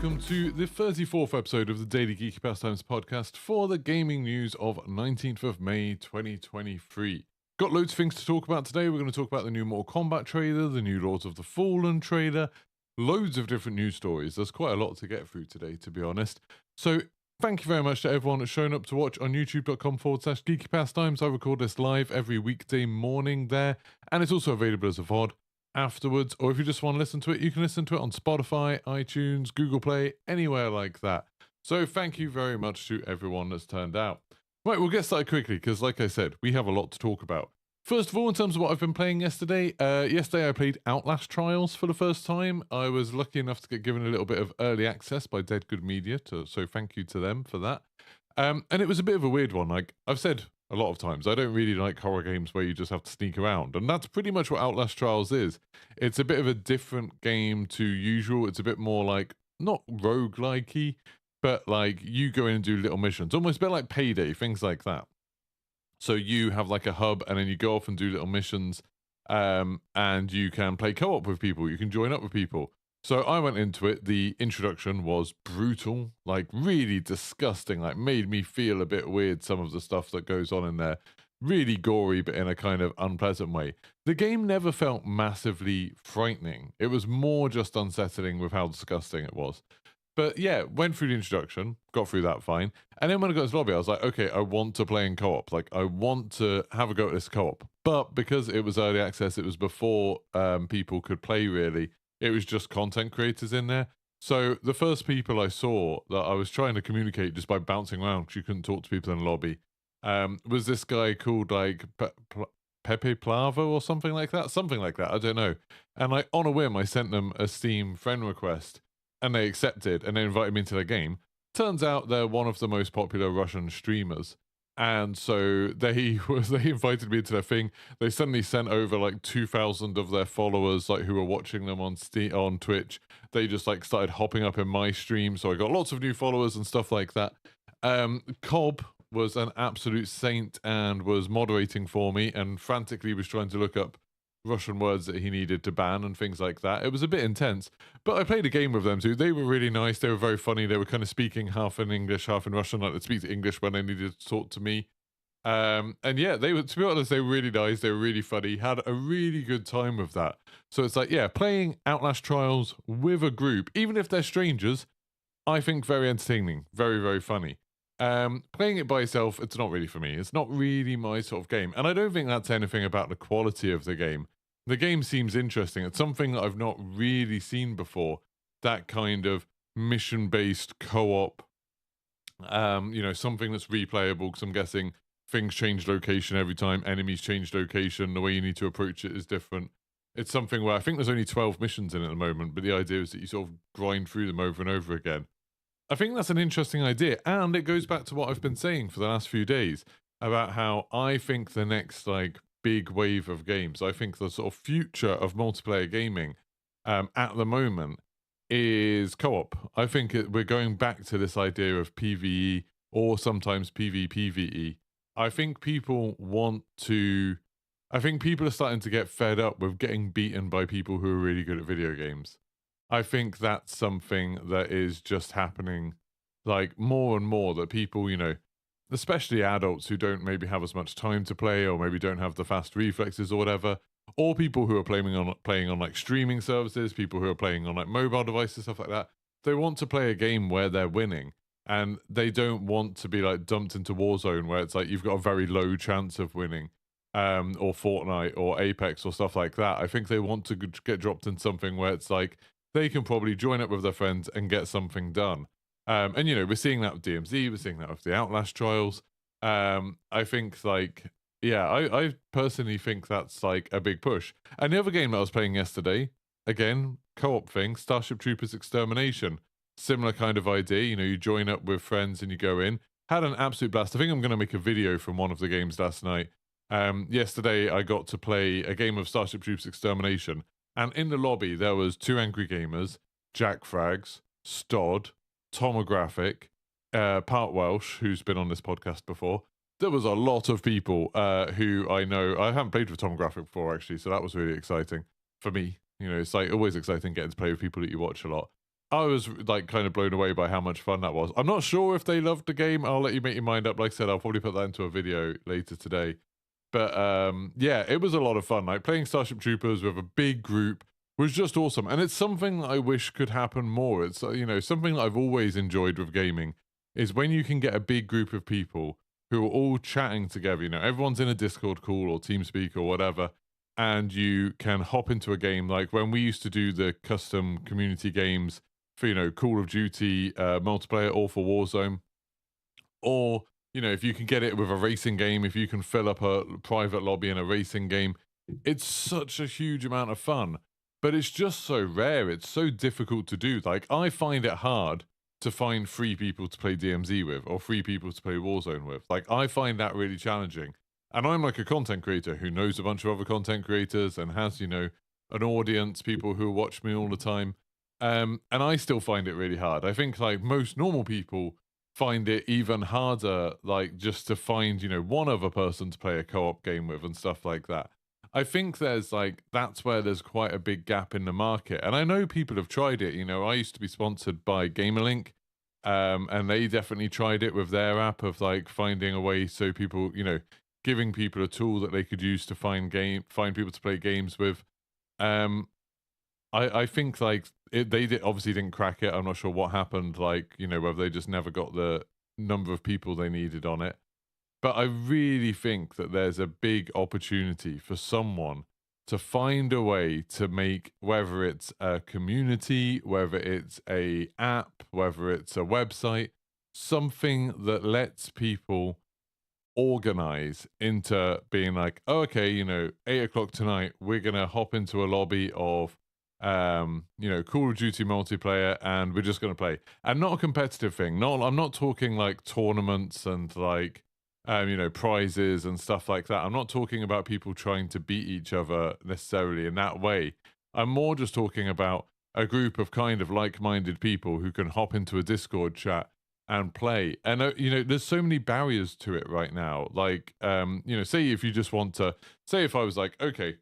welcome to the 34th episode of the Daily Geeky Pastimes podcast for the gaming news of 19th of May 2023. Got loads of things to talk about today. We're going to talk about the new Mortal Kombat trailer, the new Lords of the Fallen trailer, loads of different news stories. There's quite a lot to get through today, to be honest. So thank you very much to everyone that's shown up to watch on youtube.com/Geeky Pastimes. I record this live every weekday morning there, and it's also available as a VOD afterwards, or if you just want to listen to it, you can listen to it on Spotify, iTunes, Google Play, anywhere like that. So thank you very much to everyone that's turned out. Right, we'll get started quickly because, like I said, we have a lot to talk about. First of all, in terms of what I've been playing yesterday, I played Outlast Trials for the first time. I was lucky enough to get given a little bit of early access by Dead Good Media, so thank you to them for that. And it was a bit of a weird one. Like I've said a lot of times, I don't really like horror games where you just have to sneak around, and that's pretty much what Outlast Trials is. It's a bit of a different game to usual. It's a bit more like, not roguelike-y, but like you go in and do little missions, almost a bit like Payday, things like that. So you have like a hub, and then you go off and do little missions, and you can play co-op with people. You can join up with people. So I went into it. The introduction was brutal, like really disgusting, like made me feel a bit weird, some of the stuff that goes on in there. Really gory, but in a kind of unpleasant way. The game never felt massively frightening. It was more just unsettling with how disgusting it was. But yeah, went through the introduction, got through that fine. And then when I got to the lobby, I was like, okay, I want to play in co-op. Like, I want to have a go at this co-op. But because it was early access, it was before people could play, really. It was just content creators in there. So the first people I saw that I was trying to communicate just by bouncing around, because you couldn't talk to people in the lobby, was this guy called, like, Pepe Plavo or something like that. Something like that, I don't know. And, like, on a whim, I sent them a Steam friend request. And they accepted, and they invited me into their game. Turns out they're one of the most popular Russian streamers, and so they invited me into their thing. They suddenly sent over like 2,000 of their followers, like who were watching them on Twitch. They just like started hopping up in my stream, so I got lots of new followers and stuff like that. Cobb was an absolute saint and was moderating for me, and frantically was trying to look up Russian words that he needed to ban and things like that. It was a bit intense, but I played a game with them too. They were really nice. They were very funny. They were kind of speaking half in English, half in Russian. Like, they'd speak to English when they needed to talk to me. And yeah, they were, to be honest, they were really nice. They were really funny. Had a really good time with that. So it's like, yeah, playing Outlast Trials with a group, even if they're strangers, I think very entertaining, very, very funny. Playing it by yourself, it's not really for me. It's not really my sort of game. And I don't think that's anything about the quality of the game. The game seems interesting. It's something that I've not really seen before. That kind of mission-based co-op, something that's replayable, because I'm guessing things change location every time, enemies change location, the way you need to approach it is different. It's something where I think there's only 12 missions in it at the moment, but the idea is that you sort of grind through them over and over again. I think that's an interesting idea, and it goes back to what I've been saying for the last few days about how I think the next, like, big wave of games, I think the sort of future of multiplayer gaming at the moment is co-op. I think we're going back to this idea of PvE or sometimes PvPvE. I think people are starting to get fed up with getting beaten by people who are really good at video games. I think that's something that is just happening, like, more and more, that people, especially adults who don't maybe have as much time to play, or maybe don't have the fast reflexes or whatever, or people who are playing on like streaming services, people who are playing on like mobile devices, stuff like that. They want to play a game where they're winning, and they don't want to be like dumped into Warzone where it's like you've got a very low chance of winning, or Fortnite or Apex or stuff like that. I think they want to get dropped in something where it's like they can probably join up with their friends and get something done. And we're seeing that with DMZ, we're seeing that with the Outlast Trials. I think, like, yeah, I personally think that's like a big push. And the other game that I was playing yesterday, again, co-op thing, Starship Troopers Extermination. Similar kind of idea, you join up with friends and you go in. Had an absolute blast. I think I'm going to make a video from one of the games last night. Yesterday I got to play a game of Starship Troopers Extermination, and in the lobby there was 2 Angry Gamers, Jack Frags, Stod, Tomographic, Part Welsh, who's been on this podcast before. There was a lot of people who I know. I haven't played with Tomographic before, actually, so that was really exciting for me. It's like always exciting getting to play with people that you watch a lot. I was like kind of blown away by how much fun that was. I'm not sure if they loved the game. I'll let you make your mind up. Like I said, I'll probably put that into a video later today. But yeah, it was a lot of fun. Like playing Starship Troopers with a big group was just awesome. And it's something I wish could happen more. It's, something that I've always enjoyed with gaming is when you can get a big group of people who are all chatting together. Everyone's in a Discord call or TeamSpeak or whatever, and you can hop into a game. Like when we used to do the custom community games for, Call of Duty multiplayer or for Warzone, or if you can get it with a racing game, if you can fill up a private lobby in a racing game, it's such a huge amount of fun. But it's just so rare. It's so difficult to do. Like, I find it hard to find 3 people to play DMZ with or 3 people to play Warzone with. Like, I find that really challenging. And I'm like a content creator who knows a bunch of other content creators and has, an audience, people who watch me all the time. And I still find it really hard. I think like most normal people find it even harder, like just to find, one other person to play a co-op game with and stuff like that. I think there's like, that's where there's quite a big gap in the market. And I know people have tried it. I used to be sponsored by Gamerlink, and they definitely tried it with their app of like finding a way so people, giving people a tool that they could use to find people to play games with. I think like obviously didn't crack it. I'm not sure what happened, like, whether they just never got the number of people they needed on it. But I really think that there's a big opportunity for someone to find a way to make, whether it's a community, whether it's a app, whether it's a website, something that lets people organize into being like, oh, okay, 8 o'clock tonight, we're gonna hop into a lobby of Call of Duty multiplayer, and we're just gonna play. And not a competitive thing. I'm not talking like tournaments and like prizes and stuff like that. I'm not talking about people trying to beat each other necessarily in that way. I'm more just talking about a group of kind of like-minded people who can hop into a Discord chat and play. And there's so many barriers to it right now. Like say if you just want to, say if I was like, okay,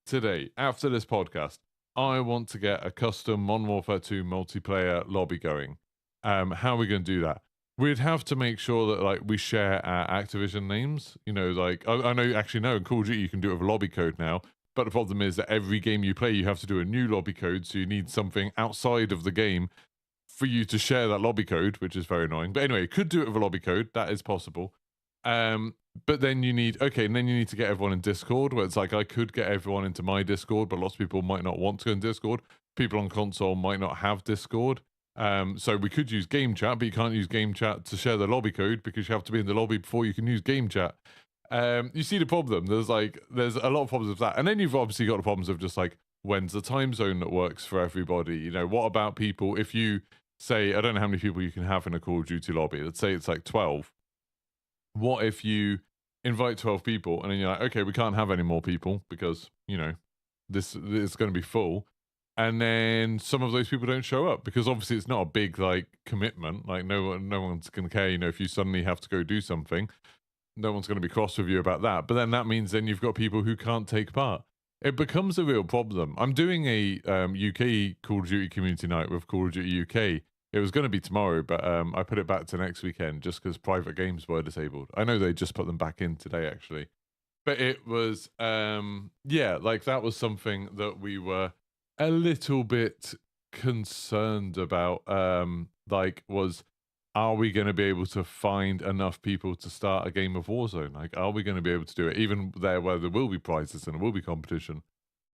today after this podcast, I want to get a custom Modern Warfare 2 multiplayer lobby going. How are we going to do that? We'd have to make sure that like we share our Activision names. Like I know actually no, in Call of Duty you can do it with a lobby code now. But the problem is that every game you play, you have to do a new lobby code. So you need something outside of the game for you to share that lobby code, which is very annoying. But anyway, you could do it with a lobby code. That is possible. But then you need to get everyone in Discord, where it's like I could get everyone into my Discord, but lots of people might not want to go in Discord. People on console might not have Discord. So we could use game chat, but you can't use game chat to share the lobby code because you have to be in the lobby before you can use game chat. You see the problem. There's a lot of problems with that. And then you've obviously got the problems of just like, when's the time zone that works for everybody? What about people, if you say, I don't know how many people you can have in a Call of Duty lobby. Let's say it's like 12. What if you invite 12 people and then you're like, okay, we can't have any more people because, this is going to be full. And then some of those people don't show up because obviously it's not a big like commitment. Like no one's going to care, if you suddenly have to go do something, no one's going to be cross with you about that. But then that means then you've got people who can't take part. It becomes a real problem. I'm doing a UK Call of Duty community night with Call of Duty UK. It was going to be tomorrow, but I put it back to next weekend just because private games were disabled. I know they just put them back in today, actually. But it was, like that was something that we were a little bit concerned about. Are we going to be able to find enough people to start a game of Warzone? Like, are we going to be able to do it even there where there will be prizes and there will be competition?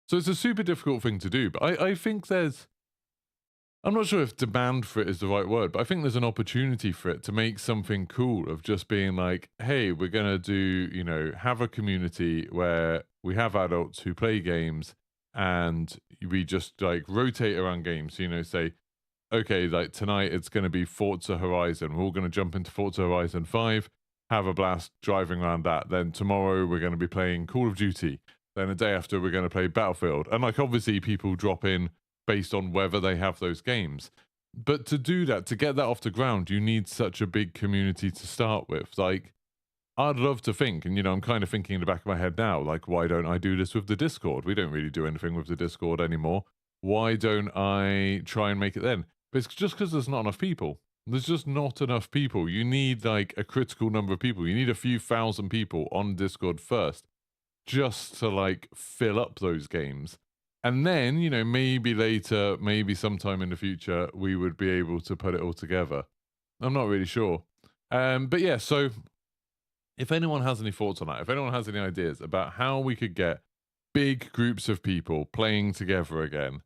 So it's a super difficult thing to do. But I think I'm not sure if demand for it is the right word, but I think there's an opportunity for it to make something cool of just being like, hey, we're going to do, have a community where we have adults who play games and we just like rotate around games. Say, okay, like tonight it's going to be Forza Horizon. We're all going to jump into Forza Horizon 5, have a blast driving around that. Then tomorrow we're going to be playing Call of Duty. Then the day after we're going to play Battlefield. And like obviously people drop in based on whether they have those games. But to do that, to get that off the ground, you need such a big community to start with. Like, I'd love to think, and I'm kind of thinking in the back of my head now, like, why don't I do this with the Discord? We don't really do anything with the Discord anymore. Why don't I try and make it then? But it's just because there's not enough people. There's just not enough people. You need like a critical number of people. You need a few thousand people on Discord first, just to like fill up those games. And then, you know, maybe later, maybe sometime in the future, we would be able to put it all together. I'm not really sure. But yeah, so if anyone has any thoughts on that, if anyone has any ideas about how we could get big groups of people playing together again,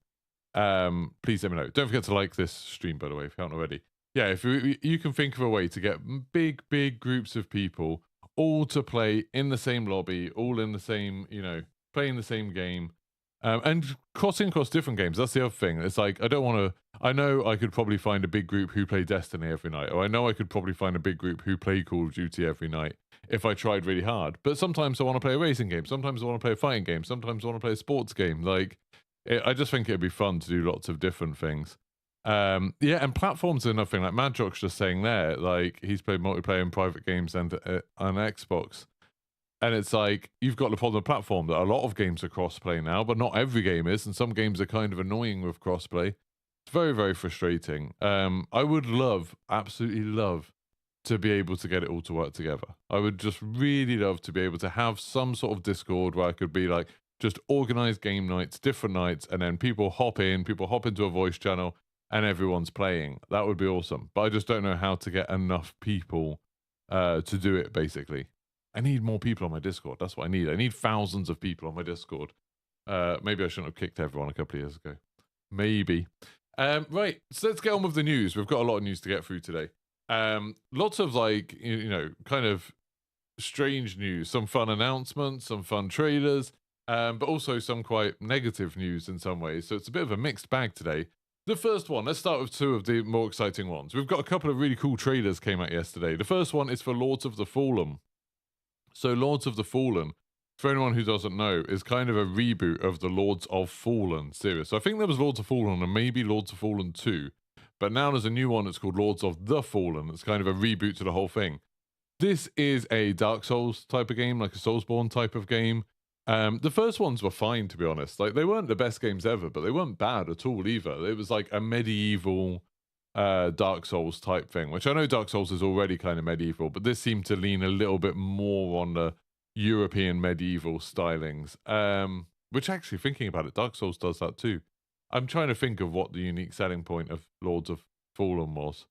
please let me know. Don't forget to like this stream, by the way, if you haven't already. Yeah, if you can think of a way to get big groups of people all to play in the same lobby, all in the same, you know, playing the same game, and crossing across different games. That's the other thing. It's like, I don't want to, I know I could probably find a big group who play Destiny every night, or I know I could probably find a big group who play Call of Duty every night if I tried really hard. But sometimes I want to play a racing game. Sometimes I want to play a fighting game. Sometimes I want to play a sports game. Like, I just think it'd be fun to do lots of different things. Yeah, and platforms are nothing. Like Madjock's just saying there, like he's played multiplayer in private games and on Xbox. And it's like, you've got the problem of platform that a lot of games are crossplay now, but not every game is, and some games are kind of annoying with crossplay. It's very, very frustrating. I would love, absolutely love, to be able to get it all to work together. I would just really love to be able to have some sort of Discord where I could be like, just organize game nights, different nights, and then people hop into a voice channel, and everyone's playing. That would be awesome. But I just don't know how to get enough people to do it, basically. I need more people on my Discord. That's what I need. I need thousands of people on my Discord. Maybe I shouldn't have kicked everyone a couple of years ago. Maybe. Right, so let's get on with the news. We've got a lot of news to get through today. Lots of, like, you know, kind of strange news. Some fun announcements, some fun trailers, but also some quite negative news in some ways. So it's a bit of a mixed bag today. The first one, let's start with two of the more exciting ones. We've got a couple of really cool trailers came out yesterday. The first one is for Lords of the Fallen. So Lords of the Fallen, for anyone who doesn't know, is kind of a reboot of the Lords of Fallen series. So I think there was Lords of Fallen and maybe Lords of Fallen 2, but now there's a new one that's called Lords of the Fallen. It's kind of a reboot to the whole thing. This is a Dark Souls type of game, like a Soulsborne type of game. The first ones were fine, to be honest. Like, they weren't the best games ever, but they weren't bad at all either. It was like a medieval Dark Souls type thing, which I know Dark Souls is already kind of medieval, but this seemed to lean a little bit more on the European medieval stylings, which, actually, thinking about it, Dark Souls does that too. I'm trying to think of what the unique selling point of Lords of Fallen was.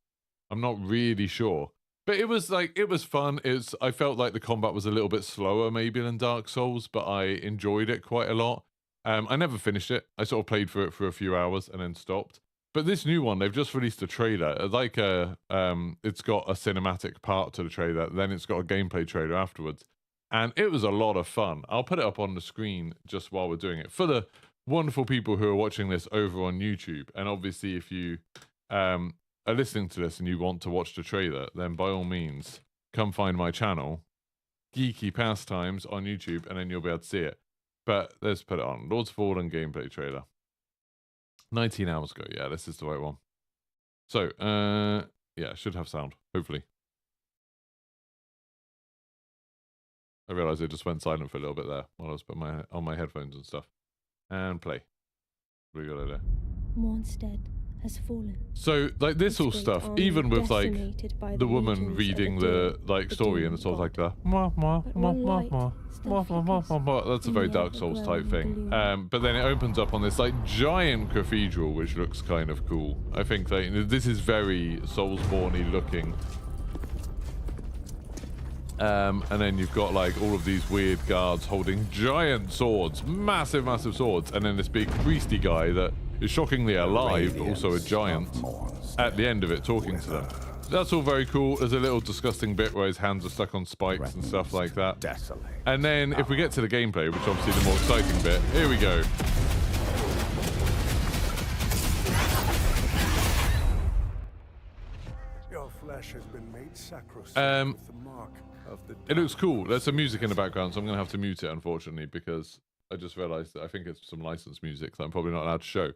I'm not really sure, but it was like, it was fun. I felt like the combat was a little bit slower maybe than Dark Souls, but I enjoyed it quite a lot. I never finished it. I sort of played for it for a few hours and then stopped. But this new one, they've just released a trailer. Like it's got a cinematic part to the trailer, then it's got a gameplay trailer afterwards. And it was a lot of fun. I'll put it up on the screen just while we're doing it. For the wonderful people who are watching this over on YouTube, and obviously if you are listening to this and you want to watch the trailer, then by all means, come find my channel, Geeky Pastimes on YouTube, and then you'll be able to see it. But let's put it on. Lords of Fallen gameplay trailer. 19 hours ago. Yeah, this is the right one. So, yeah, should have sound, hopefully. I realized it just went silent for a little bit there while I was putting on my headphones and stuff. And play. What do we got over there? Mornstead has fallen. So, like, this all stuff, even with, like, the woman reading the, like, story, and it's sort of like the that's a very Dark Souls type thing. But then it opens up on this, like, giant cathedral, which looks kind of cool. I think that this is very Soulsborne-y looking. And then you've got, like, all of these weird guards holding giant swords, massive swords, and then this big priesty guy that is shockingly alive, but also a giant, at the end of it talking to them. That's all very cool. There's a little disgusting bit where his hands are stuck on spikes and stuff like that. And then if we get to the gameplay, which obviously the more exciting bit, here we go. Your flesh has been made sacrosanct with the mark of the it looks cool. There's some music in the background, so I'm going to have to mute it, unfortunately, because I just realized that I think it's some licensed music that I'm probably not allowed to show.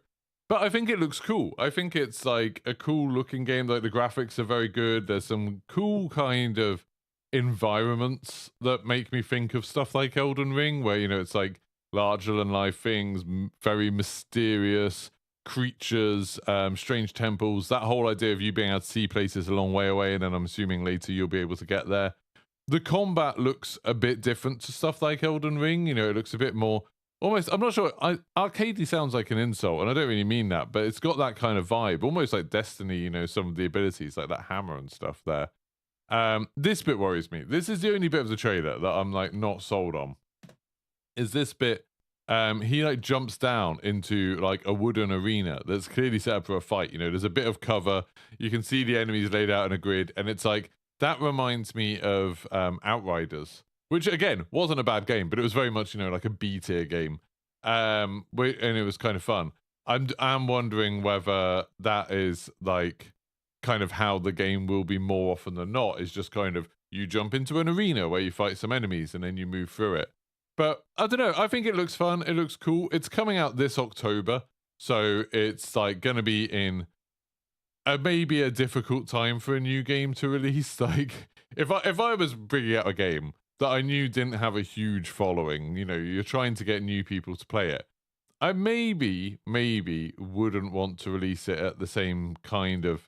But I think it looks cool. I think it's like a cool looking game. Like, the graphics are very good. There's some cool kind of environments that make me think of stuff like Elden Ring, where, you know, it's like larger than life things, very mysterious, creatures, strange temples, that whole idea of you being able to see places a long way away, and then I'm assuming later you'll be able to get there. The combat looks a bit different to stuff like Elden Ring. You know, it looks a bit more almost, I'm not sure, arcadey sounds like an insult, and I don't really mean that, but it's got that kind of vibe, almost like Destiny, you know, some of the abilities, like that hammer and stuff there. This bit worries me. This is the only bit of the trailer that I'm like not sold on. Is this bit, he like jumps down into like a wooden arena that's clearly set up for a fight. You know, there's a bit of cover, you can see the enemies laid out in a grid, and it's like, that reminds me of Outriders, which again wasn't a bad game, but it was very much, you know, like a B tier game, and it was kind of fun. I'm wondering whether that is like kind of how the game will be more often than not, is just kind of you jump into an arena where you fight some enemies and then you move through it. But I don't know, I think it looks fun, it looks cool. It's coming out this October, so it's like gonna be in maybe a difficult time for a new game to release. Like if I was bringing out a game that I knew didn't have a huge following, you know, you're trying to get new people to play it, I maybe wouldn't want to release it at the same kind of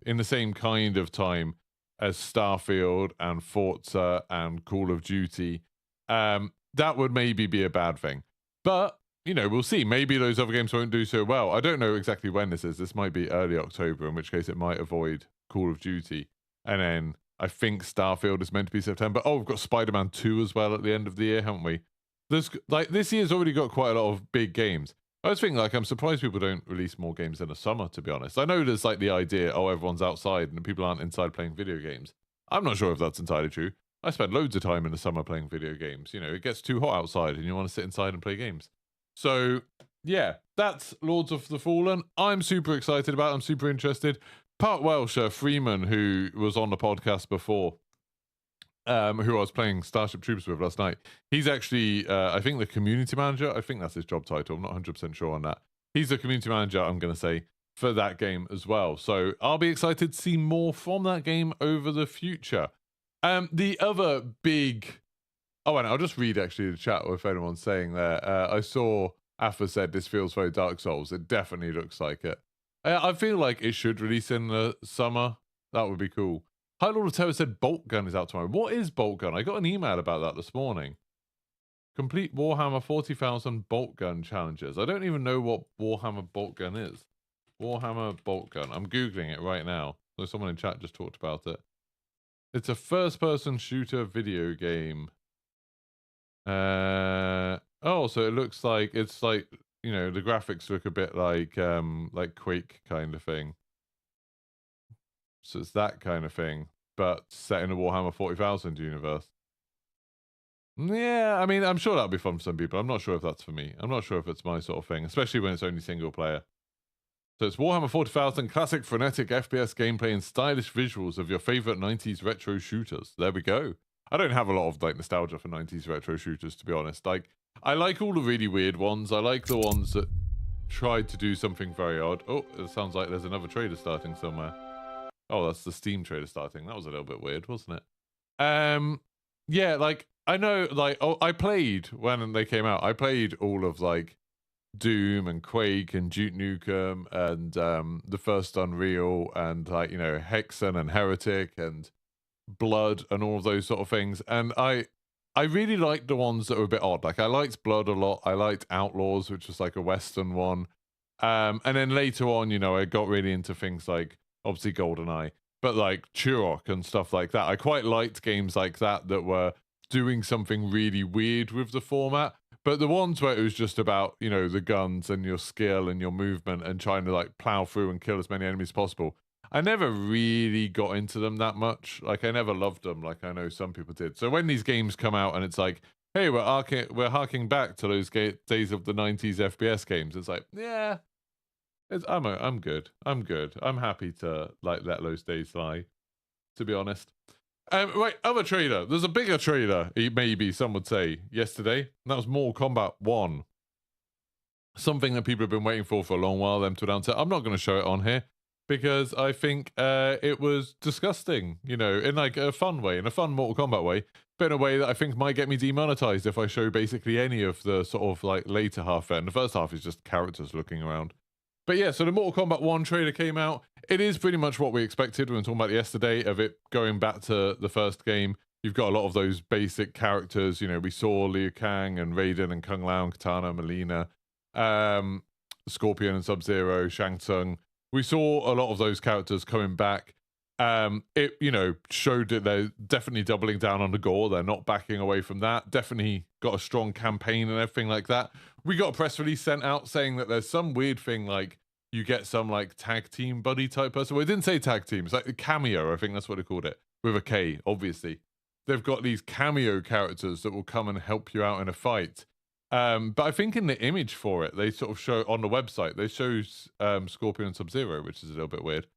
time as Starfield and Forza and Call of Duty. That would maybe be a bad thing, but you know, we'll see. Maybe those other games won't do so well. I don't know exactly when this is. This might be early October, in which case it might avoid Call of Duty. And then I think Starfield is meant to be September. Oh, we've got Spider-Man 2 as well at the end of the year, haven't we? There's like, this year's already got quite a lot of big games. I was thinking, like, I'm surprised people don't release more games in the summer, to be honest. I know there's like the idea, oh, everyone's outside and people aren't inside playing video games. I'm not sure if that's entirely true. I spend loads of time in the summer playing video games. You know, it gets too hot outside and you want to sit inside and play games. So, yeah, that's Lords of the Fallen. I'm super excited about it. I'm super interested. Part Welsh, Freeman, who was on the podcast before, who I was playing Starship Troopers with last night, he's actually, I think, the community manager. I think that's his job title. I'm not 100% sure on that. He's the community manager, I'm going to say, for that game as well. So I'll be excited to see more from that game over the future. The other big... Oh, and I'll just read actually the chat if anyone's saying there. I saw Afa said this feels very Dark Souls. It definitely looks like it. I feel like it should release in the summer. That would be cool. High Lord of Terror said Boltgun is out tomorrow. What is Boltgun? I got an email about that this morning. Complete Warhammer 40,000 Boltgun challenges. I don't even know what Warhammer Boltgun is. Warhammer Boltgun. I'm Googling it right now. So someone in chat just talked about it. It's a first-person shooter video game. Oh, so it looks like it's like, you know, the graphics look a bit like Quake kind of thing. So it's that kind of thing, but set in the Warhammer 40,000 universe. Yeah, I mean, I'm sure that'll be fun for some people. I'm not sure if that's for me. I'm not sure if it's my sort of thing, especially when it's only single player. So it's Warhammer 40,000, classic frenetic FPS gameplay and stylish visuals of your favorite 90s retro shooters. There we go. I don't have a lot of like nostalgia for 90s retro shooters, to be honest. Like, I like all the really weird ones. I like the ones that tried to do something very odd. Oh, it sounds like there's another trader starting somewhere. Oh, that's the Steam trader starting. That was a little bit weird, wasn't it? Yeah, like, I know, like, oh, I played when they came out. I played all of like Doom and Quake and Duke Nukem and the first Unreal and like, you know, Hexen and Heretic and Blood and all of those sort of things, and I really liked the ones that were a bit odd. Like, I liked Blood a lot. I liked Outlaws, which was like a Western one, and then later on, you know, I got really into things like obviously GoldenEye, but like Turok and stuff like that. I quite liked games like that that were doing something really weird with the format. But the ones where it was just about, you know, the guns and your skill and your movement and trying to like plow through and kill as many enemies as possible, I never really got into them that much. Like, I never loved them like I know some people did. So when these games come out and it's like, hey, we're harking back to those days of the 90s FPS games, it's like, yeah, I'm good. I'm happy to like let those days lie, to be honest. Right, other trailer. There's a bigger trailer, maybe some would say, yesterday. And that was Mortal Kombat 1. Something that people have been waiting for a long while, them to announce it. I'm not going to show it on here, because I think it was disgusting, you know, in like a fun way, in a fun Mortal Kombat way, but in a way that I think might get me demonetized if I show basically any of the sort of like later half. And the first half is just characters looking around. But yeah, so the Mortal Kombat 1 trailer came out. It is pretty much what we expected. We were talking about it yesterday of it going back to the first game. You've got a lot of those basic characters. You know, we saw Liu Kang and Raiden and Kung Lao and Katana, Melina, Scorpion and Sub-Zero, Shang Tsung. We saw a lot of those characters coming back. It, you know, showed that they're definitely doubling down on the gore. They're not backing away from that. Definitely got a strong campaign and everything like that. We got a press release sent out saying that there's some weird thing like you get some like tag team buddy type person. Well, it didn't say tag team. It's like a cameo. I think that's what they called it, with a K, obviously. They've got these cameo characters that will come and help you out in a fight. But I think in the image for it, they sort of show on the website, they show Scorpion and Sub-Zero, which is a little bit weird.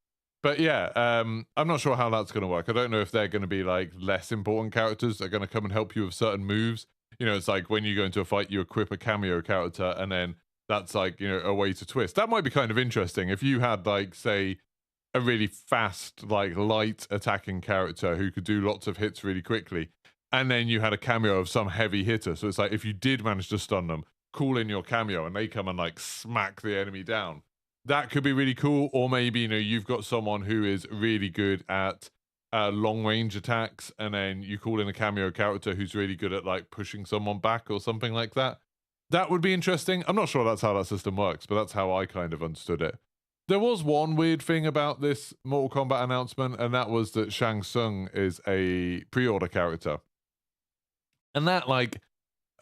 But yeah, I'm not sure how that's going to work. I don't know if they're going to be like less important characters that are going to come and help you with certain moves. You know, it's like when you go into a fight, you equip a cameo character, and then that's like, you know, a way to twist. That might be kind of interesting if you had like, say, a really fast, like light attacking character who could do lots of hits really quickly, and then you had a cameo of some heavy hitter. So it's like if you did manage to stun them, call in your cameo, and they come and like smack the enemy down. That could be really cool. Or maybe, you know, you've got someone who is really good at long range attacks, and then you call in a cameo character who's really good at like pushing someone back or something like that. That would be interesting. I'm not sure that's how that system works, but that's how I kind of understood it. There was one weird thing about this Mortal Kombat announcement, and that was that Shang Tsung is a pre-order character. And that like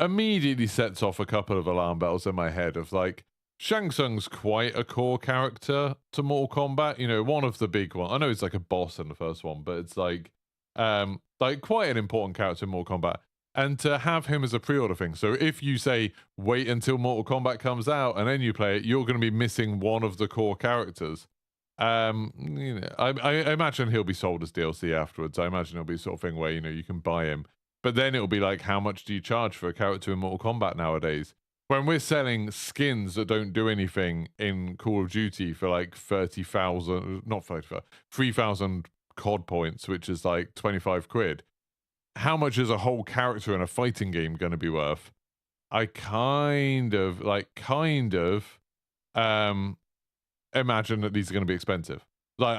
immediately sets off a couple of alarm bells in my head of like, Shang Tsung's quite a core character to Mortal Kombat. You know, one of the big ones. I know it's like a boss in the first one, but it's like quite an important character in Mortal Kombat. And to have him as a pre-order thing. So if you say, wait until Mortal Kombat comes out and then you play it, you're going to be missing one of the core characters. You know, I imagine he'll be sold as DLC afterwards. I imagine it'll be a sort of thing where, you know, you can buy him. But then it'll be like, how much do you charge for a character in Mortal Kombat nowadays? When we're selling skins that don't do anything in Call of Duty for like 30,000, not 30,000, 3,000 COD points, which is like 25 quid. How much is a whole character in a fighting game going to be worth? I kind of imagine that these are going to be expensive. Like,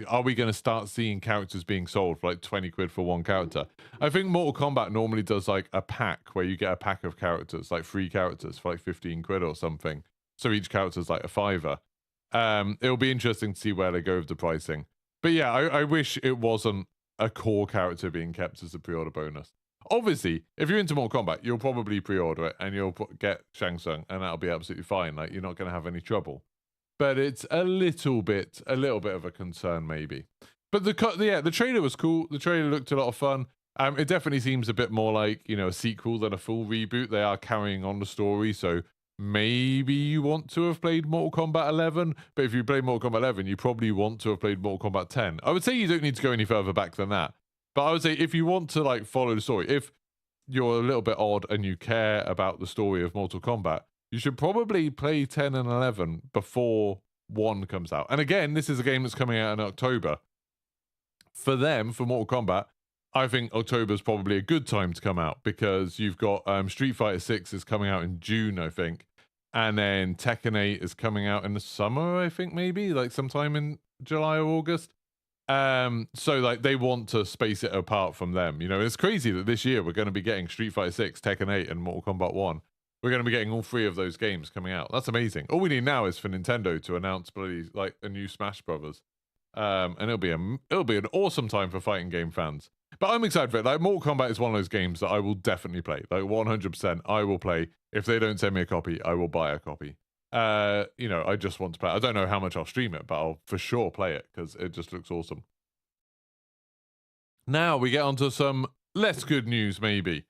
are we going to start seeing characters being sold for like 20 quid for one character? I think Mortal Kombat normally does like a pack where you get a pack of characters, like 3 characters for like 15 quid or something. So each character's like a £5. It'll be interesting to see where they go with the pricing. But yeah, I wish it wasn't a core character being kept as a pre-order bonus. Obviously, if you're into Mortal Kombat, you'll probably pre-order it and you'll get Shang Tsung, and that'll be absolutely fine. Like, you're not going to have any trouble. But it's a little bit of a concern, maybe. But the trailer was cool. The trailer looked a lot of fun. It definitely seems a bit more like, you know, a sequel than a full reboot. They are carrying on the story, so maybe you want to have played Mortal Kombat 11. But if you play Mortal Kombat 11, you probably want to have played Mortal Kombat 10. I would say you don't need to go any further back than that. But I would say if you want to like follow the story, if you're a little bit odd and you care about the story of Mortal Kombat, you should probably play 10 and 11 before 1 comes out. And again, this is a game that's coming out in October. For them, for Mortal Kombat, I think October is probably a good time to come out, because you've got Street Fighter 6 is coming out in June, I think. And then Tekken 8 is coming out in the summer, I think, maybe, like sometime in July or August. So like they want to space it apart from them. You know, it's crazy that this year we're going to be getting Street Fighter 6, Tekken 8, and Mortal Kombat 1. We're going to be getting all 3 of those games coming out. That's amazing. All we need now is for Nintendo to announce bloody like a new Smash Brothers, and it'll be an awesome time for fighting game fans. But I'm excited for it. Like, Mortal Kombat is one of those games that I will definitely play. Like 100%, I will play. If they don't send me a copy, I will buy a copy. You know, I just want to play. I don't know how much I'll stream it, but I'll for sure play it because it just looks awesome. Now we get onto some less good news, maybe.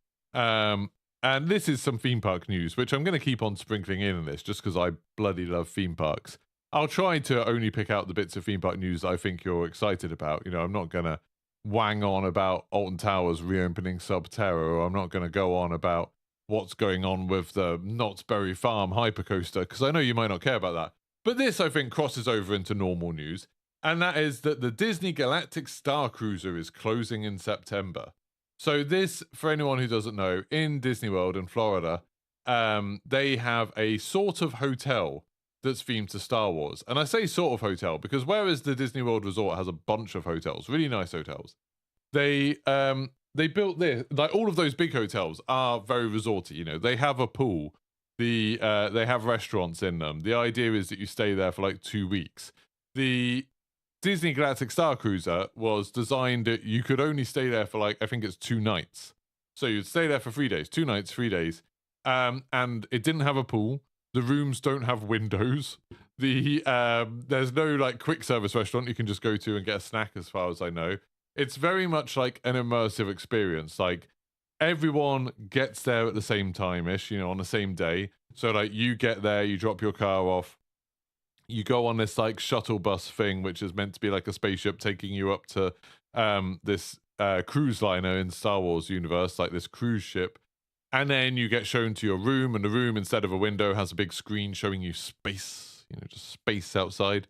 And this is some theme park news, which I'm going to keep on sprinkling in this just because I bloody love theme parks. I'll try to only pick out the bits of theme park news I think you're excited about. You know, I'm not going to wang on about Alton Towers reopening Subterra, or I'm not going to go on about what's going on with the Knott's Berry Farm hypercoaster, because I know you might not care about that. But this, I think, crosses over into normal news, and that is that the Disney Galactic Star Cruiser is closing in September. So this, for anyone who doesn't know, in Disney World in Florida, they have a sort of hotel that's themed to Star Wars. And I say sort of hotel because whereas the Disney World Resort has a bunch of hotels, really nice hotels, they built this, like all of those big hotels are very resorty. You know, they have a pool, they have restaurants in them. The idea is that you stay there for like 2 weeks. The Disney Galactic Star Cruiser was designed that you could only stay there for like, I think it's 2 nights. So you'd stay there for 3 days, 2 nights, 3 days. And it didn't have a pool. The rooms don't have windows. There's no like quick service restaurant you can just go to and get a snack, as far as I know. It's very much like an immersive experience. Like everyone gets there at the same time-ish, you know, on the same day. So like you get there, you drop your car off, you go on this like shuttle bus thing, which is meant to be like a spaceship taking you up to this cruise liner in Star Wars universe, like this cruise ship. And then you get shown to your room, and the room, instead of a window, has a big screen showing you space, you know, just space outside.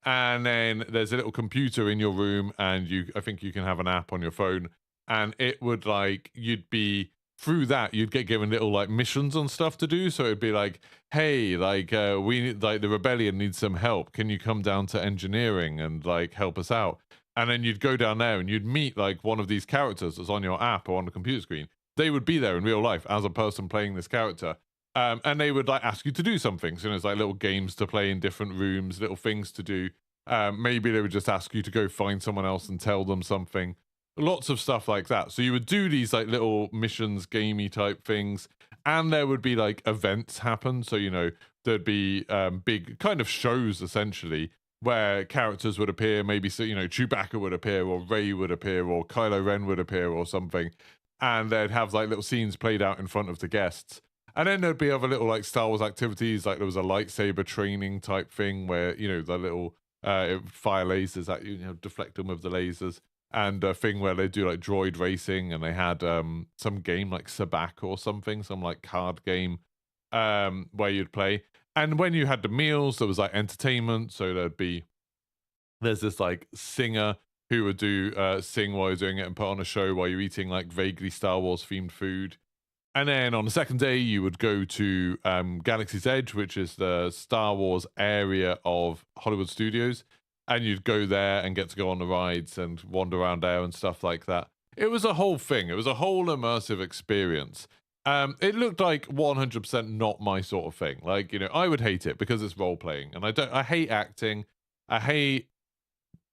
And then there's a little computer in your room, and I think you can have an app on your phone, and it would like, you'd get given little like missions and stuff to do. So it'd be like, hey, like the rebellion needs some help. Can you come down to engineering and like help us out? And then you'd go down there and you'd meet like one of these characters that's on your app or on the computer screen. They would be there in real life as a person playing this character. And they would like ask you to do something. So there's like little games to play in different rooms, little things to do. Maybe they would just ask you to go find someone else and tell them something. Lots of stuff like that. So you would do these like little missions, gamey type things. And there would be like events happen. So, you know, there'd be big kind of shows essentially where characters would appear. Maybe, so, you know, Chewbacca would appear, or Rey would appear, or Kylo Ren would appear, or something. And they'd have like little scenes played out in front of the guests. And then there'd be other little like Star Wars activities, like there was a lightsaber training type thing where, you know, the little fire lasers that you know, deflect them with the lasers, and a thing where they do like droid racing, and they had some game like Sabacc or something, some like card game where you'd play. And when you had the meals, there was like entertainment. So there's this like singer who would do sing while you're doing it and put on a show while you're eating like vaguely Star Wars themed food. And then on the second day, you would go to Galaxy's Edge, which is the Star Wars area of Hollywood Studios. And you'd go there and get to go on the rides and wander around there and stuff like that. It was a whole thing. It was a whole immersive experience. It looked like 100% not my sort of thing. Like, you know, I would hate it because it's role playing, and I hate acting. I hate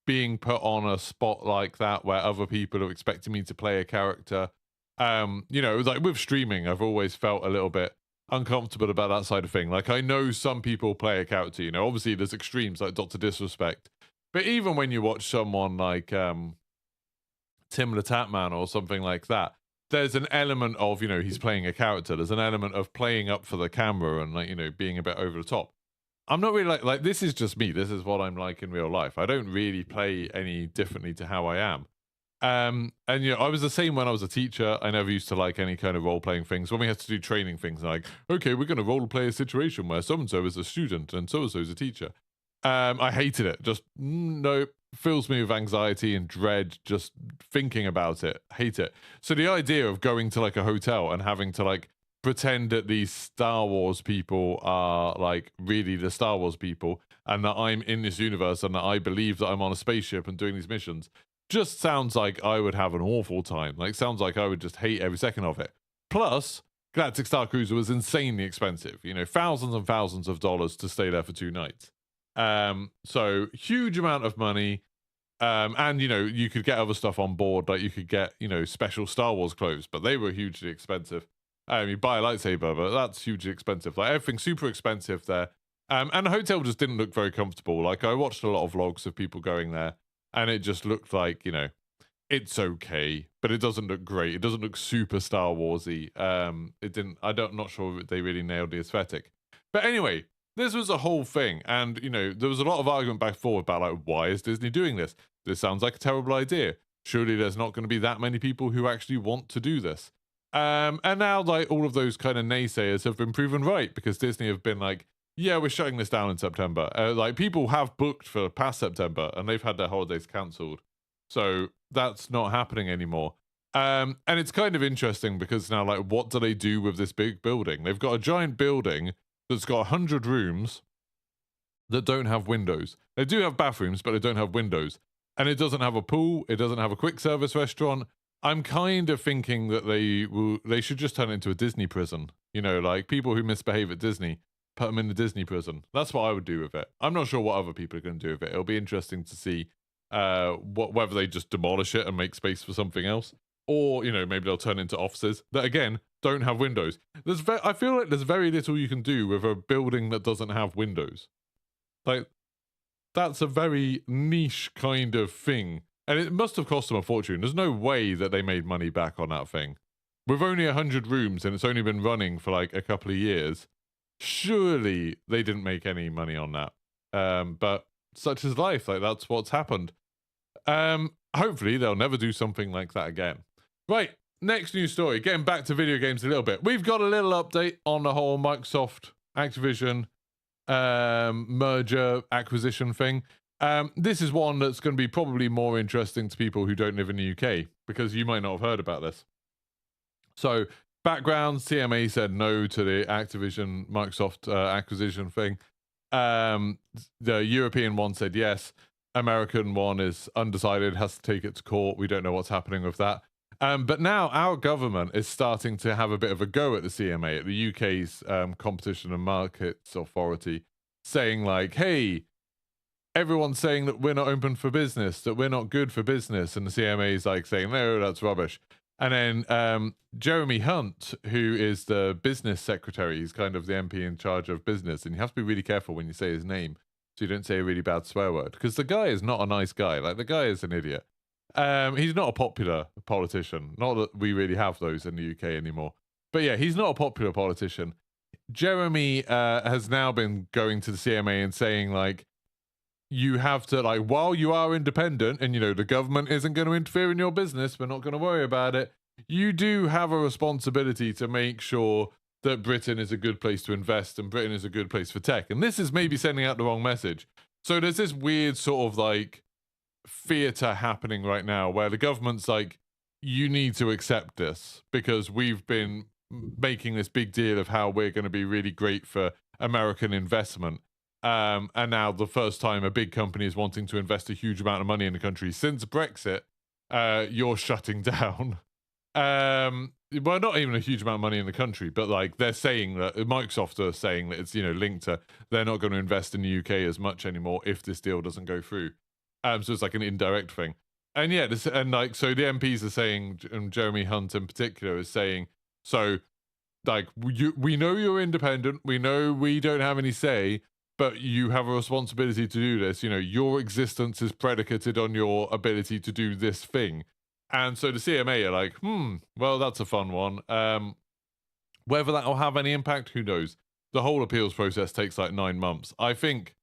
being put on a spot like that where other people are expecting me to play a character. You know, like with streaming, I've always felt a little bit uncomfortable about that side of thing. Like, I know some people play a character, you know, obviously there's extremes like Dr. Disrespect, but even when you watch someone like Tim the Tatman or something like that, there's an element of, you know, he's playing a character. There's an element of playing up for the camera and, like, you know, being a bit over the top. I'm not really like this is just me. This is what I'm like in real life. I don't really play any differently to how I am. And you know, I was the same when I was a teacher. I never used to like any kind of role-playing things. When we had to do training things, like, okay, we're going to role-play a situation where so-and-so is a student and so-and-so is a teacher. I hated it. Just, no, fills me with anxiety and dread just thinking about it. Hate it. So the idea of going to like a hotel and having to like pretend that these Star Wars people are like really the Star Wars people, and that I'm in this universe and that I believe that I'm on a spaceship and doing these missions, just sounds like I would have an awful time. Like, sounds like I would just hate every second of it. Plus, Galactic Star Cruiser was insanely expensive. You know, thousands and thousands of dollars to stay there for 2 nights. So huge amount of money. And, you know, you could get other stuff on board. Like, you could get, you know, special Star Wars clothes, but they were hugely expensive. You buy a lightsaber, but that's hugely expensive. Like, everything's super expensive there. And the hotel just didn't look very comfortable. Like, I watched a lot of vlogs of people going there, and it just looked like, you know, it's okay, but it doesn't look great. It doesn't look super Star Warsy. I'm not sure they really nailed the aesthetic. But anyway, this was a whole thing. And, you know, there was a lot of argument back and forth about, like, why is Disney doing this? This sounds like a terrible idea. Surely there's not going to be that many people who actually want to do this. And now, like, all of those kind of naysayers have been proven right, because Disney have been like, yeah, we're shutting this down in September. Like, people have booked for past September, and they've had their holidays cancelled. So that's not happening anymore. And it's kind of interesting because now, like, what do they do with this big building? They've got a giant building that's got 100 rooms, that don't have windows. They do have bathrooms, but they don't have windows. And it doesn't have a pool. It doesn't have a quick service restaurant. I'm kind of thinking that they should just turn it into a Disney prison. You know, like people who misbehave at Disney, put them in the Disney prison. That's what I would do with it. I'm not sure what other people are going to do with it. It'll be interesting to see whether they just demolish it and make space for something else, or you know, maybe they'll turn into offices that again don't have windows. I feel like there's very little you can do with a building that doesn't have windows. Like, that's a very niche kind of thing. And it must have cost them a fortune. There's no way that they made money back on that thing. With only 100 rooms and it's only been running for like a couple of years, surely they didn't make any money on that. But such is life. Like, that's what's happened. Hopefully they'll never do something like that again. Right, next news story. Getting back to video games a little bit. We've got a little update on the whole Microsoft-Activision merger acquisition thing. This is one that's going to be probably more interesting to people who don't live in the UK, because you might not have heard about this. So, background, CMA said no to the Activision Microsoft acquisition thing. The European one said yes. American one is undecided, has to take it to court. We don't know what's happening with that. But now our government is starting to have a bit of a go at the CMA, at the UK's Competition and Markets Authority, saying like, hey, everyone's saying that we're not open for business, that we're not good for business. And the CMA is like saying, no, that's rubbish. And then Jeremy Hunt, who is the business secretary, he's kind of the MP in charge of business. And you have to be really careful when you say his name, so you don't say a really bad swear word, because the guy is not a nice guy. Like, the guy is an idiot. He's not a popular politician. Not that we really have those in the UK anymore. But yeah, he's not a popular politician. Jeremy has now been going to the CMA and saying, like, you have to, like, while you are independent and, you know, the government isn't going to interfere in your business, we're not going to worry about it, you do have a responsibility to make sure that Britain is a good place to invest and Britain is a good place for tech. And this is maybe sending out the wrong message. So there's this weird sort of, like, theater happening right now where the government's like, you need to accept this because we've been making this big deal of how we're going to be really great for American investment. And now the first time a big company is wanting to invest a huge amount of money in the country since Brexit, you're shutting down. Well, not even a huge amount of money in the country, but like they're saying that Microsoft are saying that it's, you know, linked to they're not going to invest in the UK as much anymore if this deal doesn't go through. So it's like an indirect thing. And yeah, and like, so the MPs are saying, and Jeremy Hunt in particular is saying, so like, we know you're independent, we know we don't have any say, but you have a responsibility to do this. You know, your existence is predicated on your ability to do this thing. And so the CMA are like, well, that's a fun one. Whether that will have any impact, who knows? The whole appeals process takes like 9 months. I think,